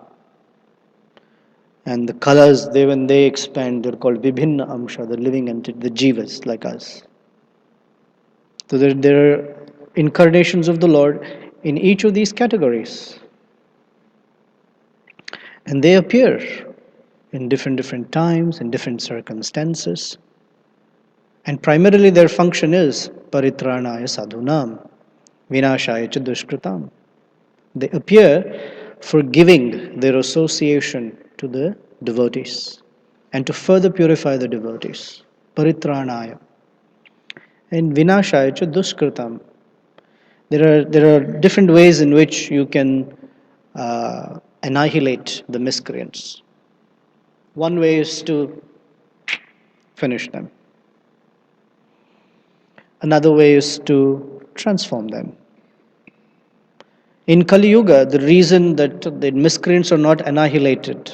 And the Kalas, when they expand, they're called Vibhinna Amsha, the living entity, the Jivas like us. So there are incarnations of the Lord in each of these categories. And they appear in different times, in different circumstances. And primarily their function is paritranaya sadhunam, vinashaya cha dushkritam. They appear for giving their association to the devotees and to further purify the devotees. Paritranaya. And vinashaya cha dushkritam. There are different ways in which you can annihilate the miscreants. One way is to finish them. Another way is to transform them. In Kali Yuga, the reason that the miscreants are not annihilated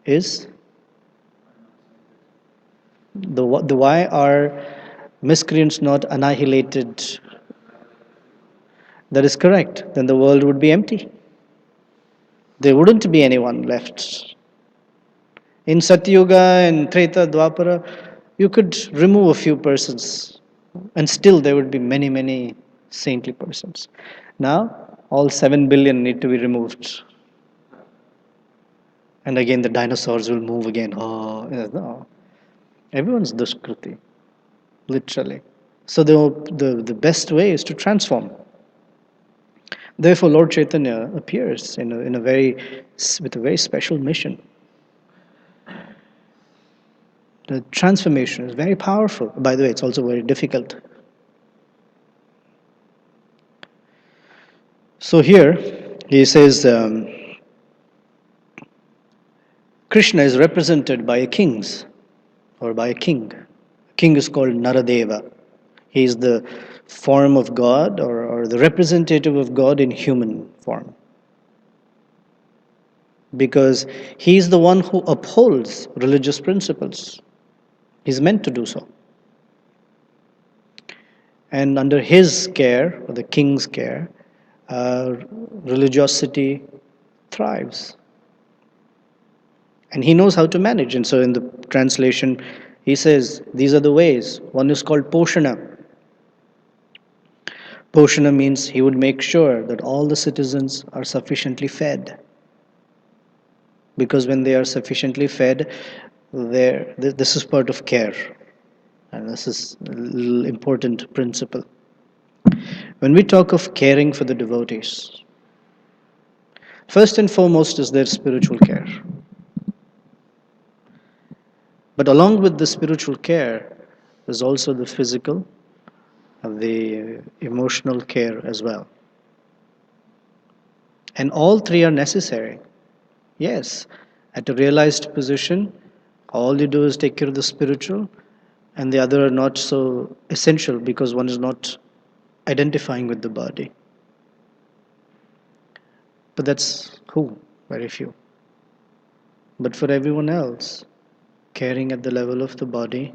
is the why are miscreants not annihilated? That is correct. Then the world would be empty. There wouldn't be anyone left. In Satyuga and Treta Dwapara, you could remove a few persons and still there would be many saintly persons. Now, all 7 billion need to be removed. And again, the dinosaurs will move again. Oh, no. Everyone's duskruti, literally. So the best way is to transform. Therefore, Lord Chaitanya appears with a very special mission. The transformation is very powerful. By the way, it's also very difficult. So here, he says, Krishna is represented by kings or by a king. King is called Naradeva. He is the form of God or the representative of God in human form. Because he is the one who upholds religious principles. He's meant to do so. And under his care, or the king's care, religiosity thrives. And he knows how to manage. And so in the translation, he says, these are the ways. One is called Poshana. Poshana means he would make sure that all the citizens are sufficiently fed. Because when they are sufficiently fed, this is part of care. And this is an important principle. When we talk of caring for the devotees, First and foremost is their spiritual care. But along with the spiritual care, there's also the physical and the emotional care as well. And all three are necessary. Yes, at a realized position, all you do is take care of the spiritual, and the other are not so essential because one is not identifying with the body. But that's who? Very few. But for everyone else, caring at the level of the body,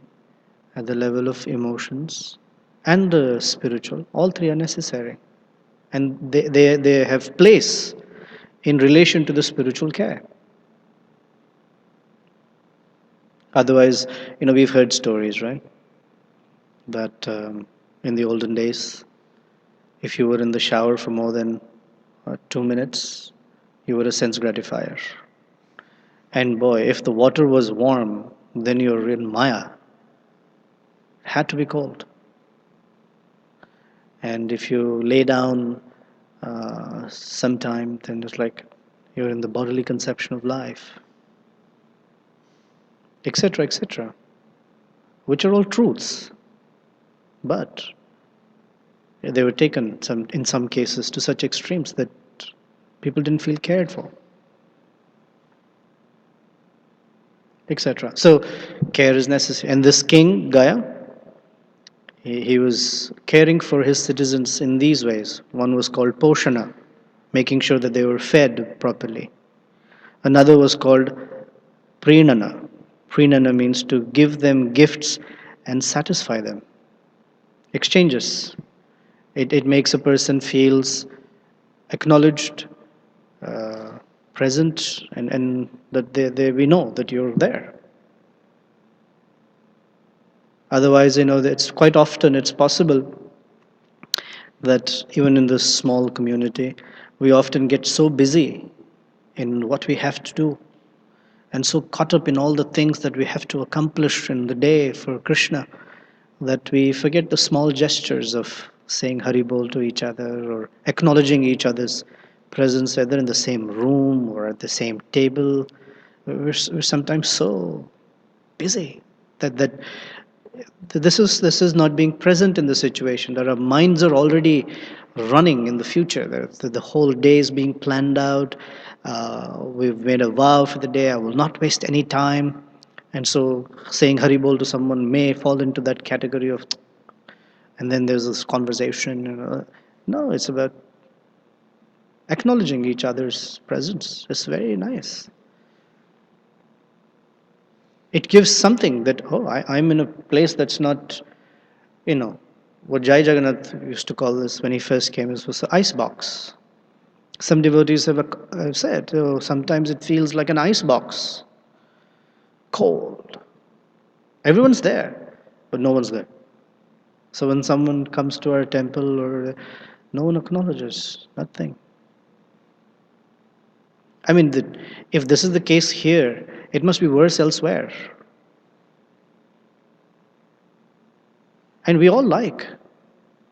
at the level of emotions, and the spiritual, all three are necessary. And they have place in relation to the spiritual care. Otherwise, we've heard stories, right? That in the olden days, if you were in the shower for more than 2 minutes, you were a sense gratifier. And boy, if the water was warm, then you're in Maya. It had to be cold. And if you lay down sometime, then it's like you're in the bodily conception of life, etc., etc., which are all truths. But they were taken in some cases to such extremes that people didn't feel cared for, etc. So care is necessary. And this king, Gaya, he was caring for his citizens in these ways. One was called Poshana, making sure that they were fed properly. Another was called Prenana. Prenana means to give them gifts and satisfy them. Exchanges. It makes a person feels acknowledged, present, and that we know that you're there. Otherwise, it's quite often it's possible that even in this small community, we often get so busy in what we have to do and so caught up in all the things that we have to accomplish in the day for Krishna that we forget the small gestures of saying Haribol to each other or acknowledging each other's presence, whether in the same room or at the same table. We're sometimes so busy that this is not being present in the situation. That our minds are already running in the future. The whole day is being planned out. We've made a vow for the day. I will not waste any time. And so saying Haribol to someone may fall into that category of, and then there's this conversation. No, it's about acknowledging each other's presence. It's very nice. It gives something that, I'm in a place that's not, what Jai Jagannath used to call this when he first came, this was an ice box. Some devotees have said, sometimes it feels like an ice box, cold. Everyone's there, but no one's there. So when someone comes to our temple, or no one acknowledges, nothing. I mean, if this is the case here, it must be worse elsewhere. And we all like.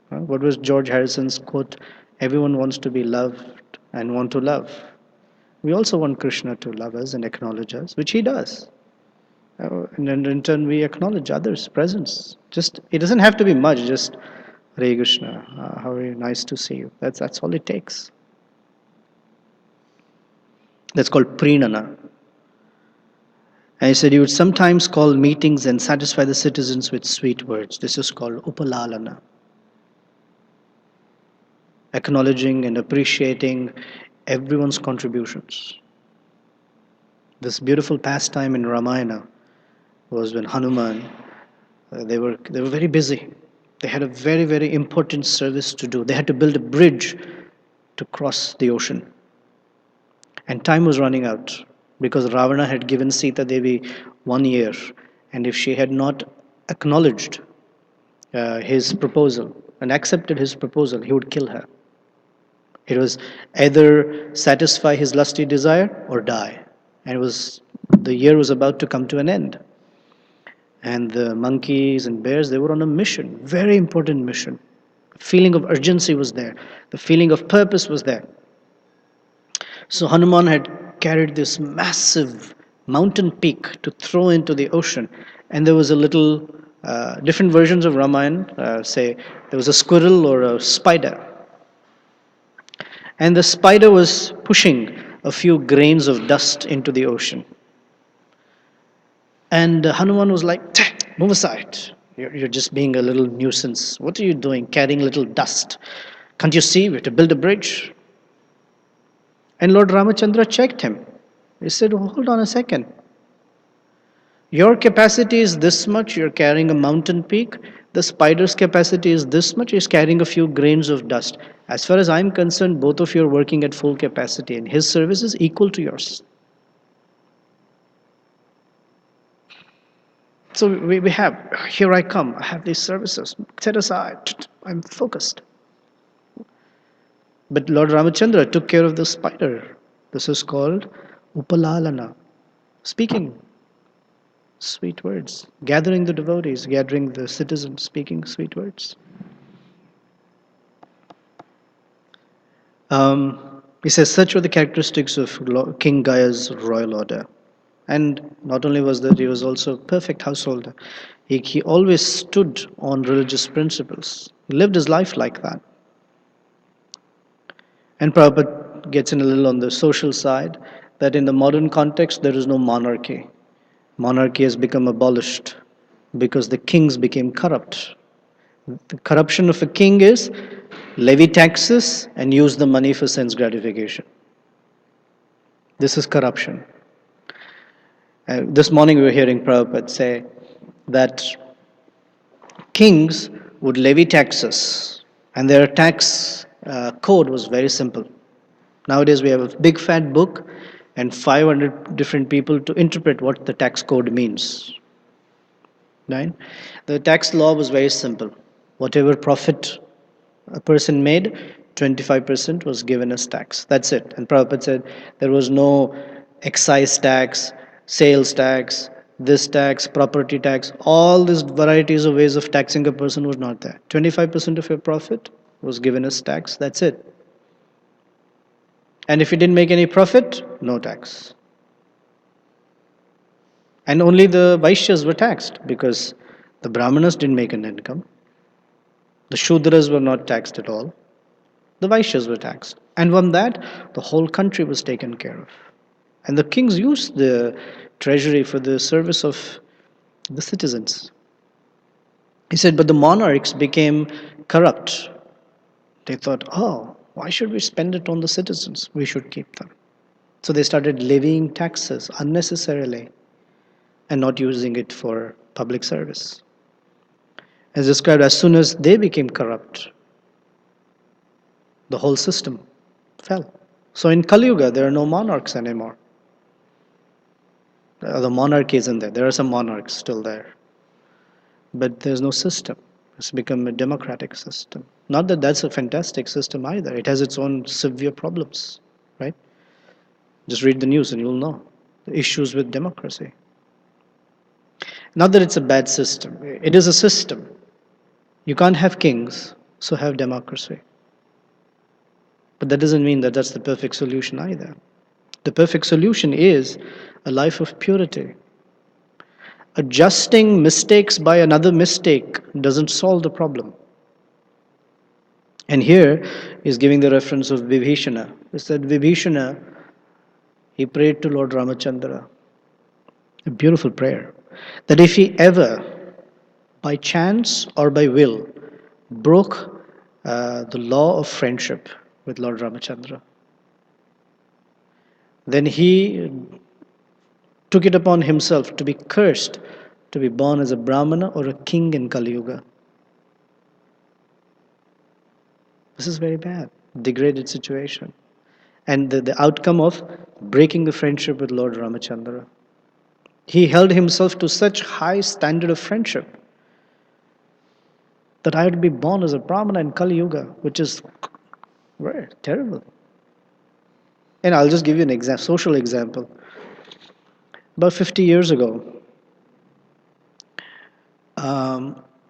What was George Harrison's quote? Everyone wants to be loved and want to love. We also want Krishna to love us and acknowledge us, which he does. And then in turn, we acknowledge others' presence. It doesn't have to be much. Just Hare Krishna, how very nice to see you. That's all it takes. That's called Prenana. And he said he would sometimes call meetings and satisfy the citizens with sweet words. This is called Upalalana. Acknowledging and appreciating everyone's contributions. This beautiful pastime in Ramayana was when Hanuman, they were very busy. They had a very, very important service to do. They had to build a bridge to cross the ocean. And time was running out because Ravana had given Sita Devi 1 year. And if she had not acknowledged his proposal and accepted his proposal, he would kill her. It was either satisfy his lusty desire or die. And the year was about to come to an end. And the monkeys and bears, they were on a mission, very important mission. The feeling of urgency was there. The feeling of purpose was there. So Hanuman had carried this massive mountain peak to throw into the ocean, and there was a little different versions of Ramayana say there was a squirrel or a spider, and the spider was pushing a few grains of dust into the ocean. And Hanuman was like, move aside. You're just being a little nuisance. What are you doing, carrying little dust? Can't you see we have to build a bridge? And Lord Ramachandra checked him. He said, hold on a second. Your capacity is this much, you're carrying a mountain peak. The spider's capacity is this much, he's carrying a few grains of dust. As far as I'm concerned, both of you are working at full capacity, and his service is equal to yours. So we have, here I come, I have these services, set aside, I'm focused. But Lord Ramachandra took care of the spider. This is called Upalalana, speaking sweet words, gathering the devotees, gathering the citizens, speaking sweet words. He says, such were the characteristics of King Gaya's royal order. And not only was that, he was also a perfect householder. He always stood on religious principles. He lived his life like that. And Prabhupada gets in a little on the social side, that in the modern context, there is no monarchy. Monarchy has become abolished because the kings became corrupt. The corruption of a king is levy taxes and use the money for sense gratification. This is corruption. This morning we were hearing Prabhupada say that kings would levy taxes, and their tax code was very simple. Nowadays we have a big fat book and 500 different people to interpret what the tax code means. Right? The tax law was very simple. Whatever profit a person made, 25% was given as tax. That's it. And Prabhupada said there was no excise tax, sales tax, this tax, property tax. All these varieties of ways of taxing a person was not there. 25% of your profit was given as tax. That's it. And if you didn't make any profit, no tax. And only the Vaishyas were taxed because the Brahmanas didn't make an income. The Shudras were not taxed at all. The Vaishyas were taxed. And from that, the whole country was taken care of. And the kings used the treasury for the service of the citizens. He said, but the monarchs became corrupt. They thought, oh, why should we spend it on the citizens? We should keep them. So they started levying taxes unnecessarily and not using it for public service. As described, as soon as they became corrupt, the whole system fell. So in Kali Yuga, there are no monarchs anymore. The monarchy isn't there. There are some monarchs still there. But there's no system. It's become a democratic system. Not that that's a fantastic system either. It has its own severe problems, right? Just read the news and you'll know the issues with democracy. Not that it's a bad system. It is a system. You can't have kings, so have democracy. But that doesn't mean that that's the perfect solution either. The perfect solution is a life of purity. Adjusting mistakes by another mistake doesn't solve the problem. And here he's giving the reference of Vibhishana. He said Vibhishana, he prayed to Lord Ramachandra. A beautiful prayer. That if he ever, by chance or by will, broke the law of friendship with Lord Ramachandra, then he took it upon himself to be cursed, to be born as a Brahmana or a king in Kali Yuga. This is very bad, degraded situation. And the outcome of breaking the friendship with Lord Ramachandra. He held himself to such high standard of friendship that I would be born as a Brahmana in Kali Yuga, which is very terrible. And I'll just give you an social example. About 50 years ago,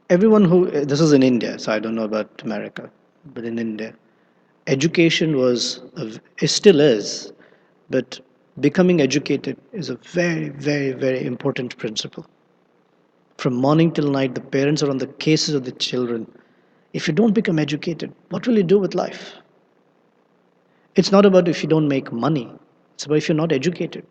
everyone who, this is in India, so I don't know about America, but in India, education was, it still is, But becoming educated is a very, very, very important principle. From morning till night, the parents are on the cases of the children. If you don't become educated, what will you do with life? It's not about if you don't make money, it's about if you're not educated.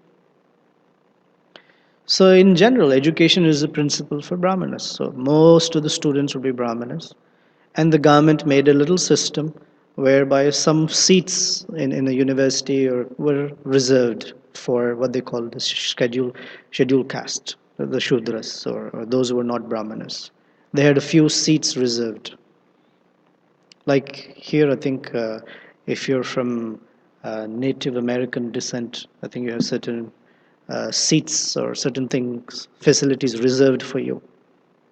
So, in general, education is a principle for Brahmanas. So, most of the students would be Brahmanas. And the government made a little system whereby some seats in a university were reserved for what they call the scheduled caste, the Shudras, or those who were not Brahmanas. They had a few seats reserved. Like here, I think if you're from Native American descent, I think you have certain seats or certain things, facilities reserved for you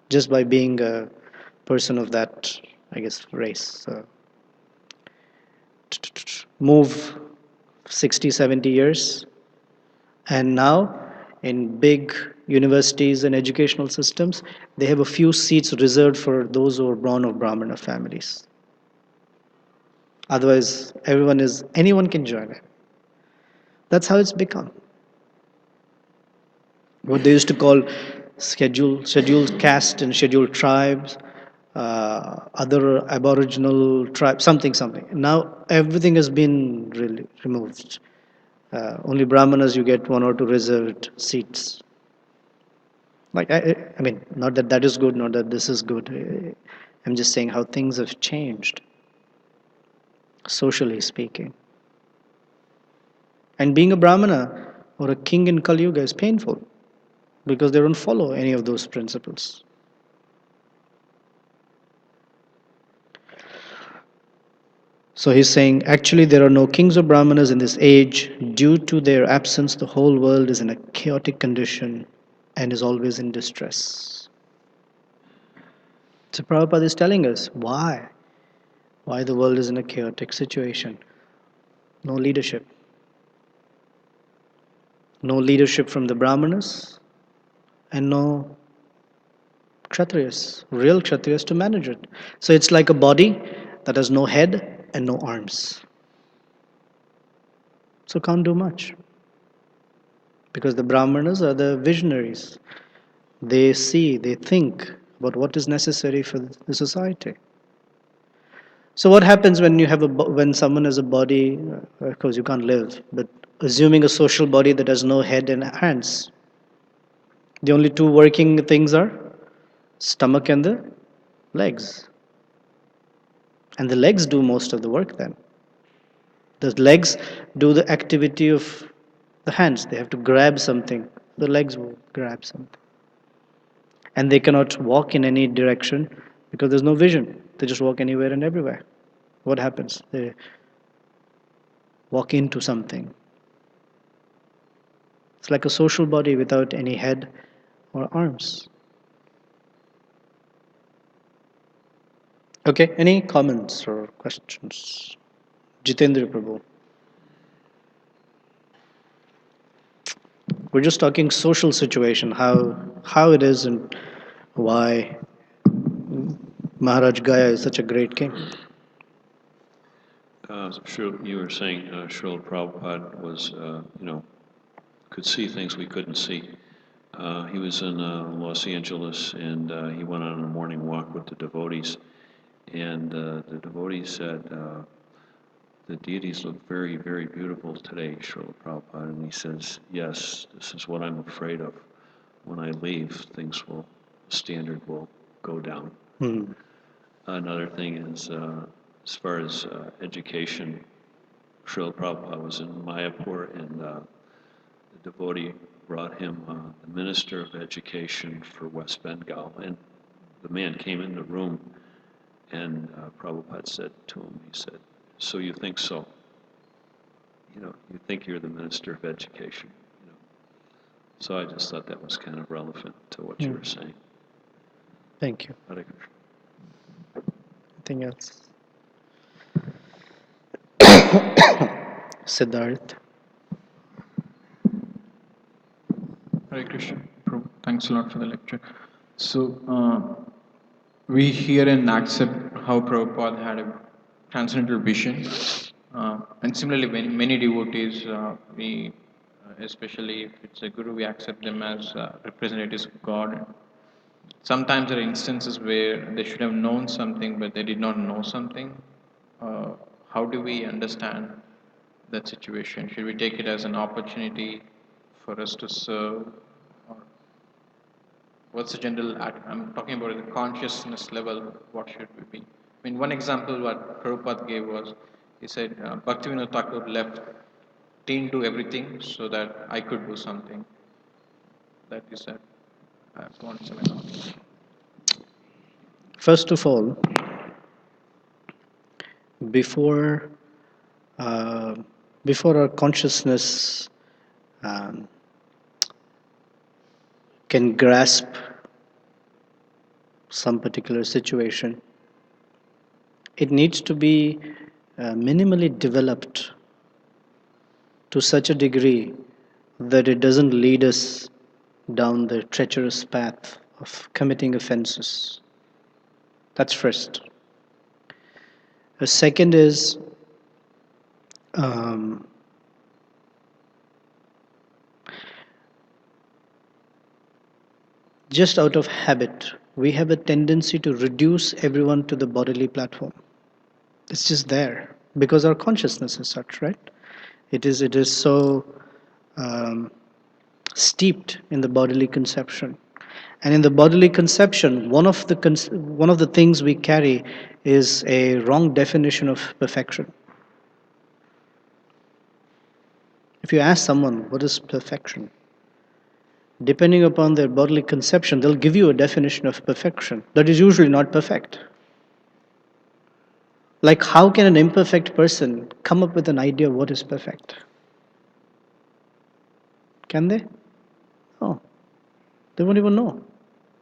just by being a person of that, I guess, race. Move 60, 70 years, and now in big universities and educational systems, they have a few seats reserved for those who are born of Brahmana families. Otherwise, anyone can join it. That's how it's become. What they used to call scheduled caste and scheduled tribes, other aboriginal tribes, something. Now everything has been really removed. Only Brahmanas you get one or two reserved seats. Like I mean, not that that is good, not that this is good. I'm just saying how things have changed, socially speaking. And being a Brahmana or a king in Kali Yuga is painful because they don't follow any of those principles. So he's saying, actually, there are no kings or Brahmanas in this age. Due to their absence, the whole world is in a chaotic condition and is always in distress. So Prabhupada is telling us why the world is in a chaotic situation. No leadership. No leadership from the Brahmanas and no Kshatriyas, real Kshatriyas to manage it. So it's like a body that has no head and no arms. So can't do much. Because the Brahmanas are the visionaries. They see, they think about what is necessary for the society. So what happens when someone has a body? Of course, you can't live. But assuming a social body that has no head and hands, the only two working things are stomach and the legs. And the legs do most of the work then. The legs do the activity of the hands. They have to grab something. The legs will grab something. And they cannot walk in any direction because there's no vision. They just walk anywhere and everywhere. What happens? They walk into something. It's like a social body without any head or arms. Okay, any comments or questions? Jitendra Prabhu. We're just talking social situation, how it is and why Maharaj Gaya is such a great king. Sure, you were saying Srila Prabhupada was, could see things we couldn't see. He was in Los Angeles, and he went on a morning walk with the devotees, and the devotees said, the deities look very, very beautiful today, Srila Prabhupada. And he says, yes, this is what I'm afraid of. When I leave, standard will go down. Another thing is, as far as education, Srila Prabhupada was in Mayapur, and the devotee brought him the Minister of Education for West Bengal. And the man came in the room, and Prabhupada said to him, he said, so you think so? You think you're the Minister of Education. So I just thought that was kind of relevant to what you were saying. Thank you. Hare Krishna. Anything else? Siddharth. Hare Krishna. Prabhu, thanks a lot for the lecture. So, we hear and accept how Prabhupada had a transcendental vision. And similarly, many devotees, we, especially if it's a guru, we accept them as representatives of God. Sometimes there are instances where they should have known something, but they did not know something. Uh, how do we understand that situation? Should we take it as an opportunity for us to serve? Or what's the general, I'm talking about at the consciousness level, what should we be? I mean, one example what Prabhupada gave was, he said, Bhaktivinoda Thakur left, didn't do everything so that I could do something. That you said. I want to know. First of all, before uh, before our consciousness um, can grasp some particular situation, it needs to be minimally developed to such a degree that it doesn't lead us down the treacherous path of committing offenses. That's first. The second is um, just out of habit, we have a tendency to reduce everyone to the bodily platform. It's just there because our consciousness is such, right? It is so um, steeped in the bodily conception, and in the bodily conception, one of the things we carry is a wrong definition of perfection. If you ask someone what is perfection, depending upon their bodily conception, they'll give you a definition of perfection that is usually not perfect. Like, how can an imperfect person come up with an idea of what is perfect? Can they? No. They won't even know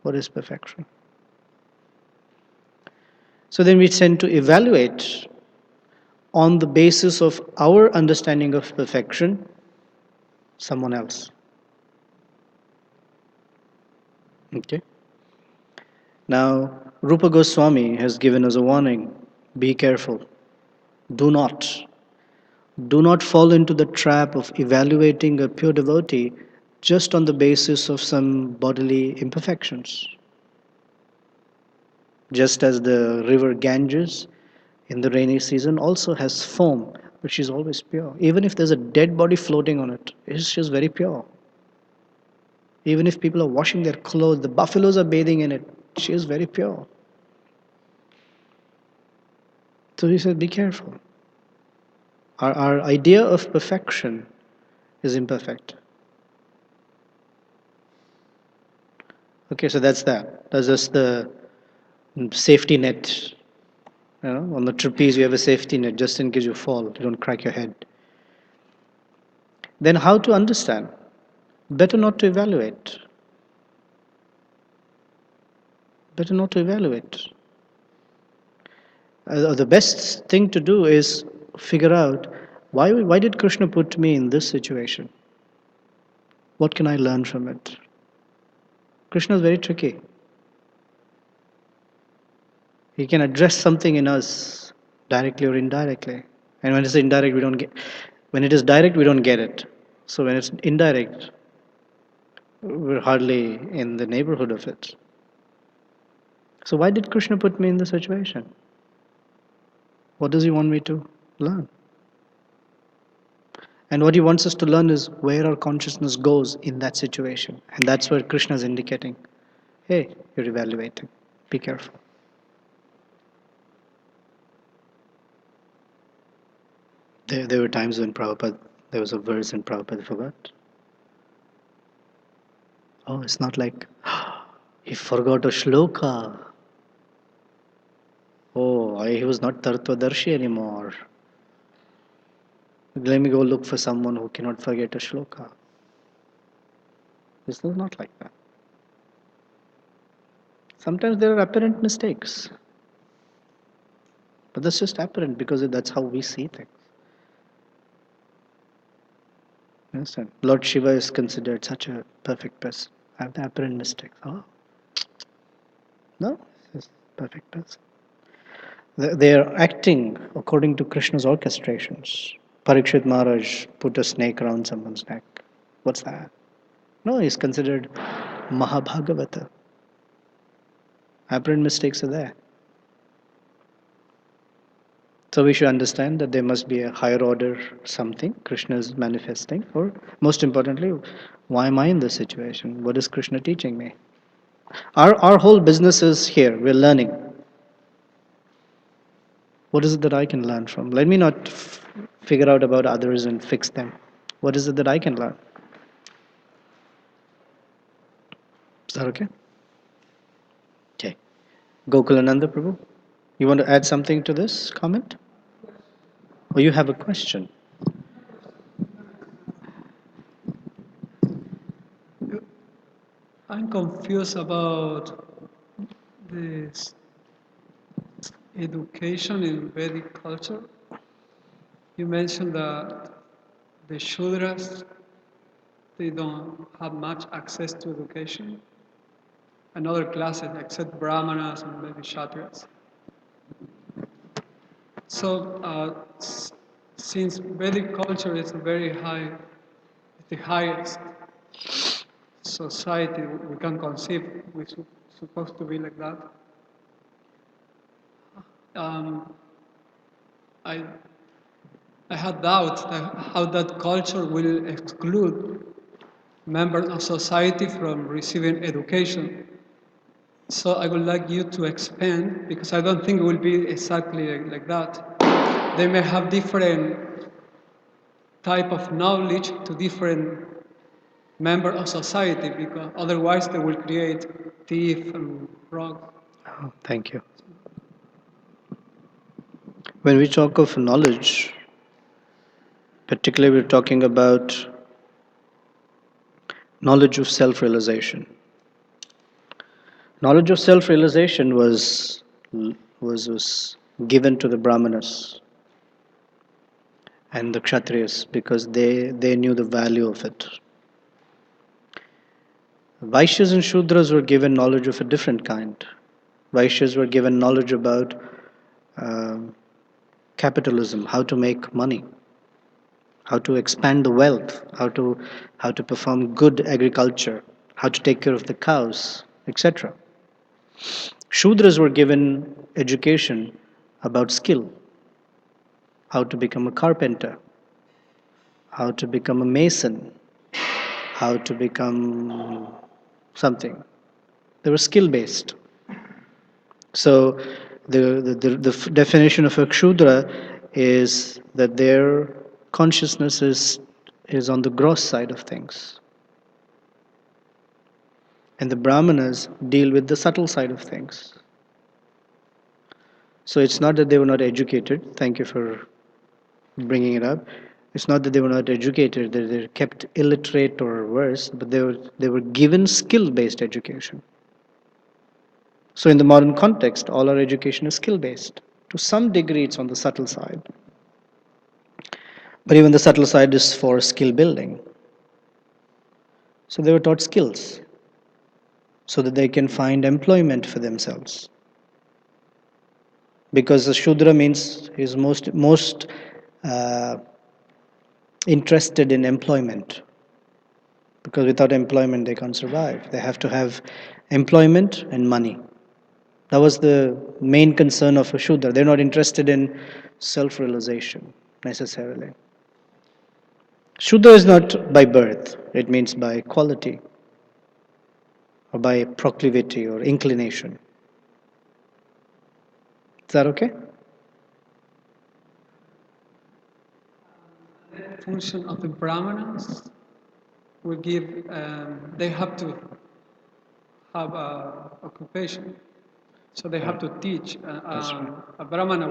what is perfection. So then we tend to evaluate on the basis of our understanding of perfection someone else. Okay? Now, Rupa Goswami has given us a warning. Be careful. Do not. Do not fall into the trap of evaluating a pure devotee just on the basis of some bodily imperfections. Just as the river Ganges in the rainy season also has foam, but she's always pure. Even if there's a dead body floating on it, it's just very pure. Even if people are washing their clothes, the buffaloes are bathing in it, she is very pure. So he said, be careful. Our idea of perfection is imperfect. Okay, so that's that. That's just the safety net. You know, on the trapeze, you have a safety net just in case you fall, you don't crack your head. Then, how to understand? Better not to evaluate. Better not to evaluate. The best thing to do is figure out why did Krishna put me in this situation? What can I learn from it? Krishna is very tricky. He can address something in us directly or indirectly. And when it's indirect, we don't get. When it is direct, we don't get it. So when it's indirect, we're hardly in the neighborhood of it. So why did Krishna put me in this situation? What does he want me to learn? And what he wants us to learn is where our consciousness goes in that situation. And that's where Krishna is indicating, hey, you're evaluating. Be careful. There were times when Prabhupada, there was a verse in Prabhupada, I forgot. Oh, it's not like, he forgot a shloka. Oh, he was not Tattvadarshi anymore. Let me go look for someone who cannot forget a shloka. This is not like that. Sometimes there are apparent mistakes. But that's just apparent because that's how we see things. You understand? Lord Shiva is considered such a perfect person. I have the apparent mistakes. Oh, no, he's a perfect person. They are acting according to Krishna's orchestrations. Parikshit Maharaj put a snake around someone's neck. What's that? No, he's considered Mahabhagavata. Apparent mistakes are there. So we should understand that there must be a higher order something Krishna is manifesting, or most importantly, why am I in this situation? What is Krishna teaching me? Our whole business is here. We're learning. What is it that I can learn from? Let me not figure out about others and fix them. What is it that I can learn? Is that okay? Okay. Gokulananda Prabhu, you want to add something to this comment? Or you have a question? I'm confused about this education in Vedic culture. You mentioned that the Shudras, they don't have much access to education, and other classes except Brahmanas and maybe Kshatriyas. So since Vedic culture is very high, the highest society we can conceive, we're supposed to be like that. I I had doubts that how that culture will exclude members of society from receiving education. So I would like you to expand, because I don't think it will be exactly like that. They may have different type of knowledge to different members of society, because otherwise they will create thief and rogues. Oh, thank you. When we talk of knowledge, particularly we're talking about knowledge of self-realization. Knowledge of self-realization was given to the Brahmanas and the Kshatriyas because they knew the value of it. Vaishyas and Shudras were given knowledge of a different kind. Vaishyas were given knowledge about capitalism, how to make money, how to expand the wealth, how to perform good agriculture, how to take care of the cows, etc. Shudras were given education about skill, how to become a carpenter, how to become a mason, how to become something. They were skill based. So the definition of a Kshudra is that their consciousness is on the gross side of things. And the Brahmanas deal with the subtle side of things. So it's not that they were not educated. Thank you for bringing it up. It's not that they were not educated, that they're kept illiterate or worse, but they were given skill-based education. So in the modern context, all our education is skill-based. To some degree, it's on the subtle side. But even the subtle side is for skill building. So they were taught skills so that they can find employment for themselves. Because the Shudra means is most interested in employment. Because without employment, they can't survive. They have to have employment and money. That was the main concern of a Shudra. They're not interested in self-realization necessarily. Shudra is not by birth, it means by quality or by proclivity or inclination. Is that okay? The function of the Brahmanas will give, they have to have a occupation. So they have to teach. A Brahmana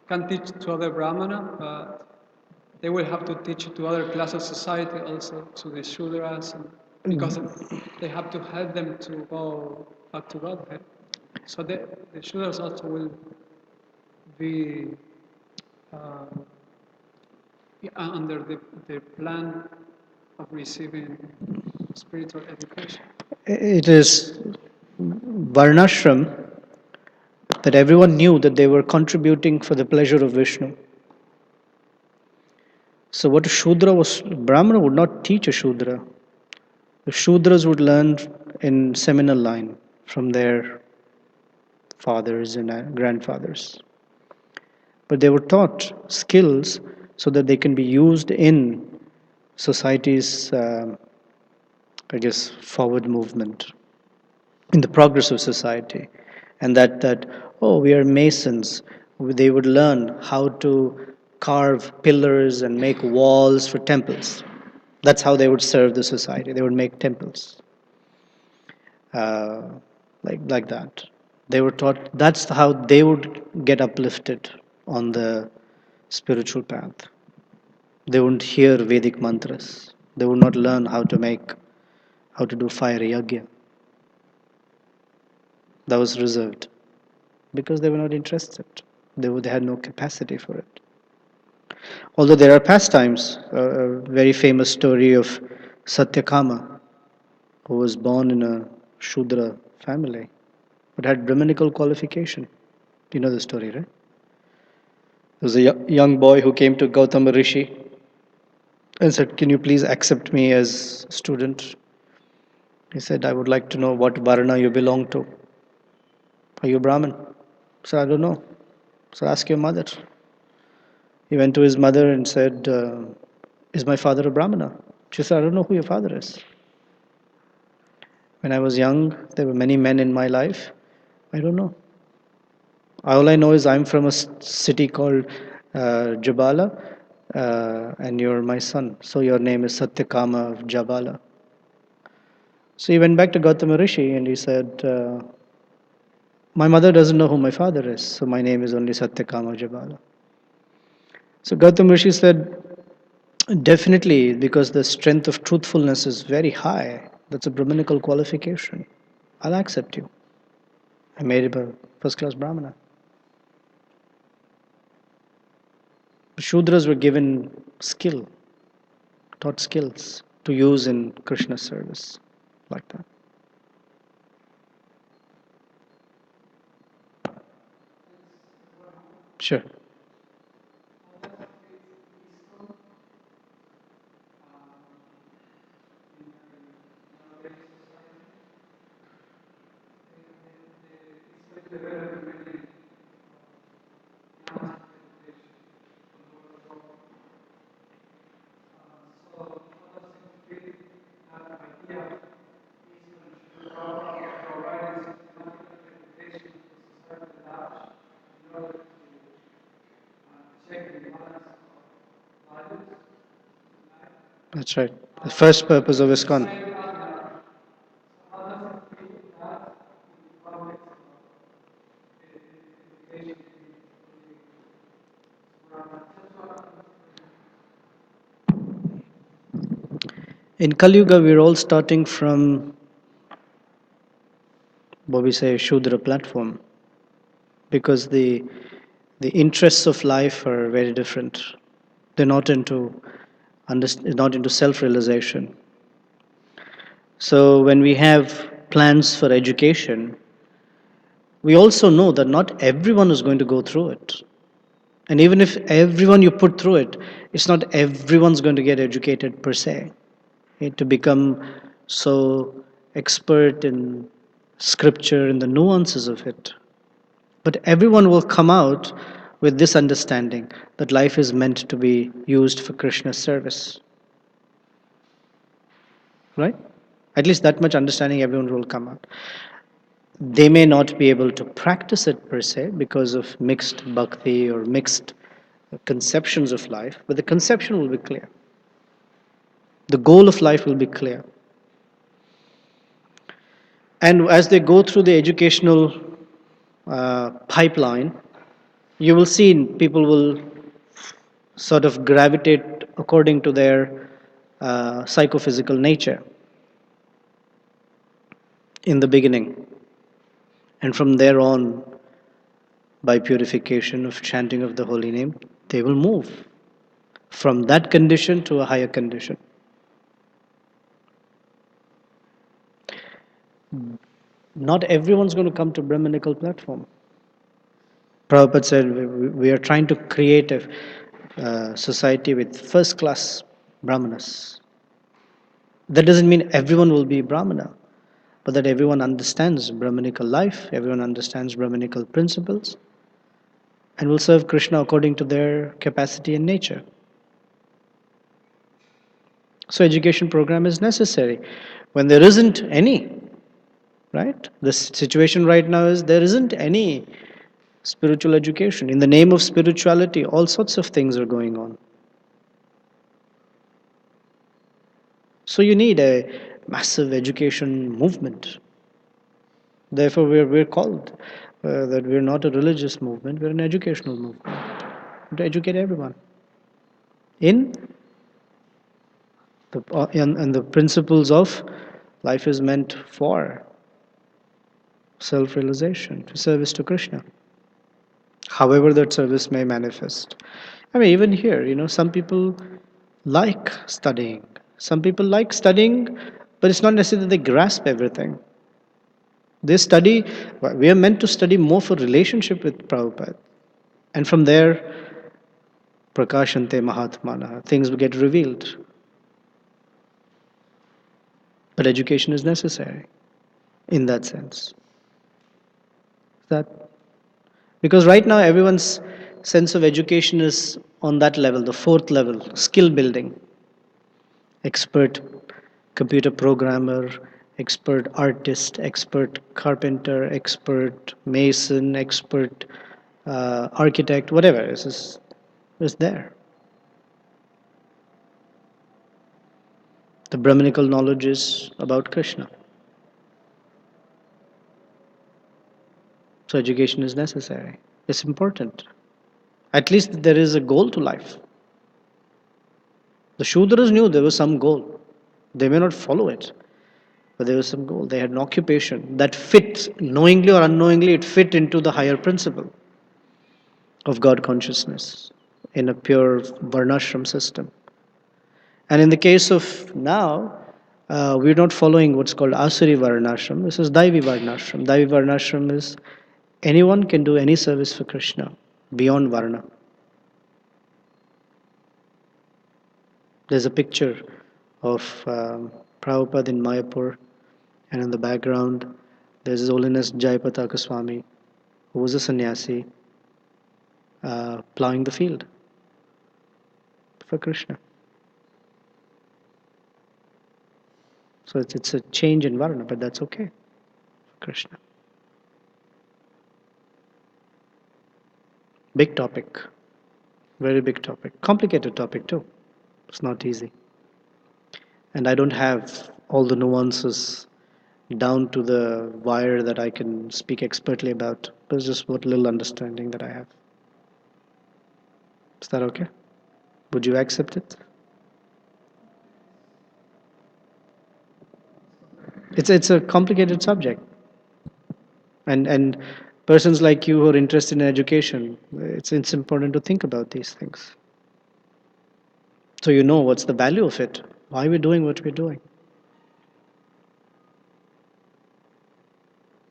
can teach to other Brahmana, but they will have to teach to other class of society also, to the Shudras, because they have to help them to go back to Godhead. So the Shudras also will be under the plan of receiving spiritual education. It is Varnashram that everyone knew that they were contributing for the pleasure of Vishnu. So what a Shudra was, Brahmana would not teach a Shudra. The Shudras would learn in seminal line from their fathers and grandfathers. But they were taught skills so that they can be used in society's, forward movement, in the progress of society. And that oh, we are masons. They would learn how to carve pillars and make walls for temples. That's how they would serve the society. They would make temples. Uh, like that. They were taught that's how they would get uplifted on the spiritual path. They wouldn't hear Vedic mantras. They would not learn how to do fire yagya. That was reserved because they were not interested. They had no capacity for it. Although there are pastimes, a very famous story of Satyakama, who was born in a Shudra family, but had Brahminical qualification. You know the story, right? There was a young boy who came to Gautama Rishi and said, "Can you please accept me as a student?" He said, "I would like to know what Varna you belong to. Are you Brahmin?" He said, "I don't know." So ask your mother. He went to his mother and said, "Is my father a Brahmana?" She said, "I don't know who your father is. When I was young, there were many men in my life. I don't know. All I know is I'm from a city called Jabala, and you're my son. So your name is Satyakama of Jabala." So he went back to Gautama Rishi and he said, "My mother doesn't know who my father is, so my name is only Satyakama of Jabala." So Gautama Rishi said, "Definitely, because the strength of truthfulness is very high. That's a Brahminical qualification. I'll accept you." I made him a first class Brahmana. The Shudras were given skill, taught skills to use in Krishna's service, like that. Sure. That's right. The first purpose of ISKCON. In Kali Yuga, we're all starting from what we say Shudra platform because the interests of life are very different. They're not into self-realization. So when we have plans for education, we also know that not everyone is going to go through it. And even if everyone you put through it, it's not everyone's going to get educated per se. To become so expert in scripture and the nuances of it. But everyone will come out with this understanding that life is meant to be used for Krishna's service. Right? At least that much understanding everyone will come out. They may not be able to practice it per se because of mixed bhakti or mixed conceptions of life, but the conception will be clear. The goal of life will be clear. And as they go through the educational pipeline, you will see people will sort of gravitate according to their psychophysical nature in the beginning. And from there on, by purification of chanting of the holy name, they will move from that condition to a higher condition. Not everyone's going to come to Brahminical platform. Prabhupada said we are trying to create a society with first class brahmanas. That doesn't mean everyone will be Brahmana, but that everyone understands Brahmanical life, everyone understands Brahmanical principles, and will serve Krishna according to their capacity and nature. So education program is necessary. When there isn't any, right? The situation right now is there isn't any spiritual education. In the name of spirituality, all sorts of things are going on. So you need a massive education movement. Therefore, we're called that we're not a religious movement, we're an educational movement to educate everyone in and the principles of life is meant for self-realization, to service to Krishna. However that service may manifest. I mean, even here, some people like studying. Some people like studying, but it's not necessarily that they grasp everything. They study, we are meant to study more for relationship with Prabhupada. And from there, prakashante mahatmana, things will get revealed. But education is necessary in that sense. That because right now everyone's sense of education is on that level, the fourth level, skill building. Expert computer programmer, expert artist, expert carpenter, expert mason, expert architect, whatever is there. The Brahminical knowledge is about Krishna. So education is necessary. It's important. At least there is a goal to life. The Shudras knew there was some goal. They may not follow it, but there was some goal. They had an occupation that fit, knowingly or unknowingly, it fit into the higher principle of God consciousness in a pure varnashram system. And in the case of now, we're not following what's called Asuri Varnashram. This is Daivi Varnashram. Daivi Varnashram is anyone can do any service for Krishna beyond Varna. There's a picture of Prabhupada in Mayapur, and in the background, there's His Holiness Jayapataka Swami, who was a sannyasi, plowing the field for Krishna. So it's a change in Varna, but that's okay for Krishna. Big topic, very big topic, complicated topic too. It's not easy. And I don't have all the nuances down to the wire that I can speak expertly about. But it's just what little understanding that I have. Is that okay? Would you accept it? It's a complicated subject. And persons like you who are interested in education, it's important to think about these things. So you know what's the value of it. Why we're doing what we're doing.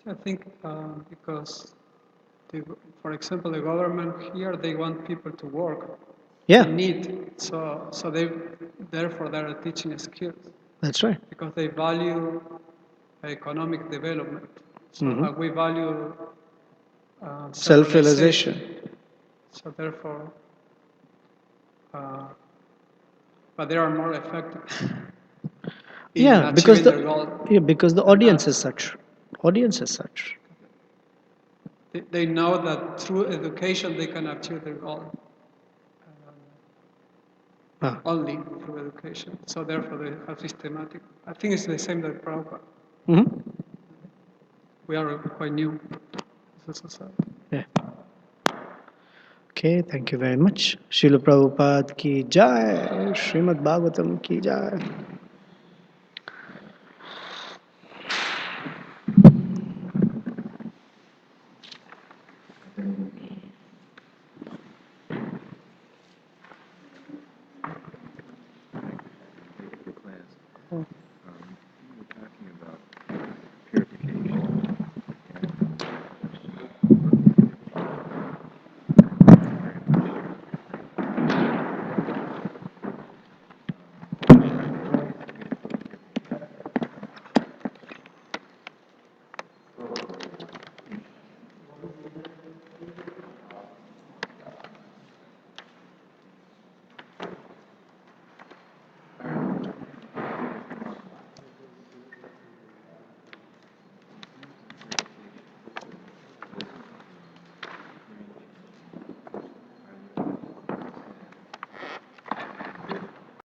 I think because, for example, the government here, they want people to work. Yeah. They need, so therefore they're teaching skills. That's right. Because they value economic development. So we value Self-realization. So therefore, but they are more effective in Yeah, because achieving their goal. because the audience is such. Audience is such. They know that through education they can achieve their goal. Only through education. So therefore they have systematic. I think it's the same that Prabhupada. We are quite new as a society. Yeah. Okay, thank you very much. Srila Prabhupada ki jai, Srimad Bhagavatam ki jai.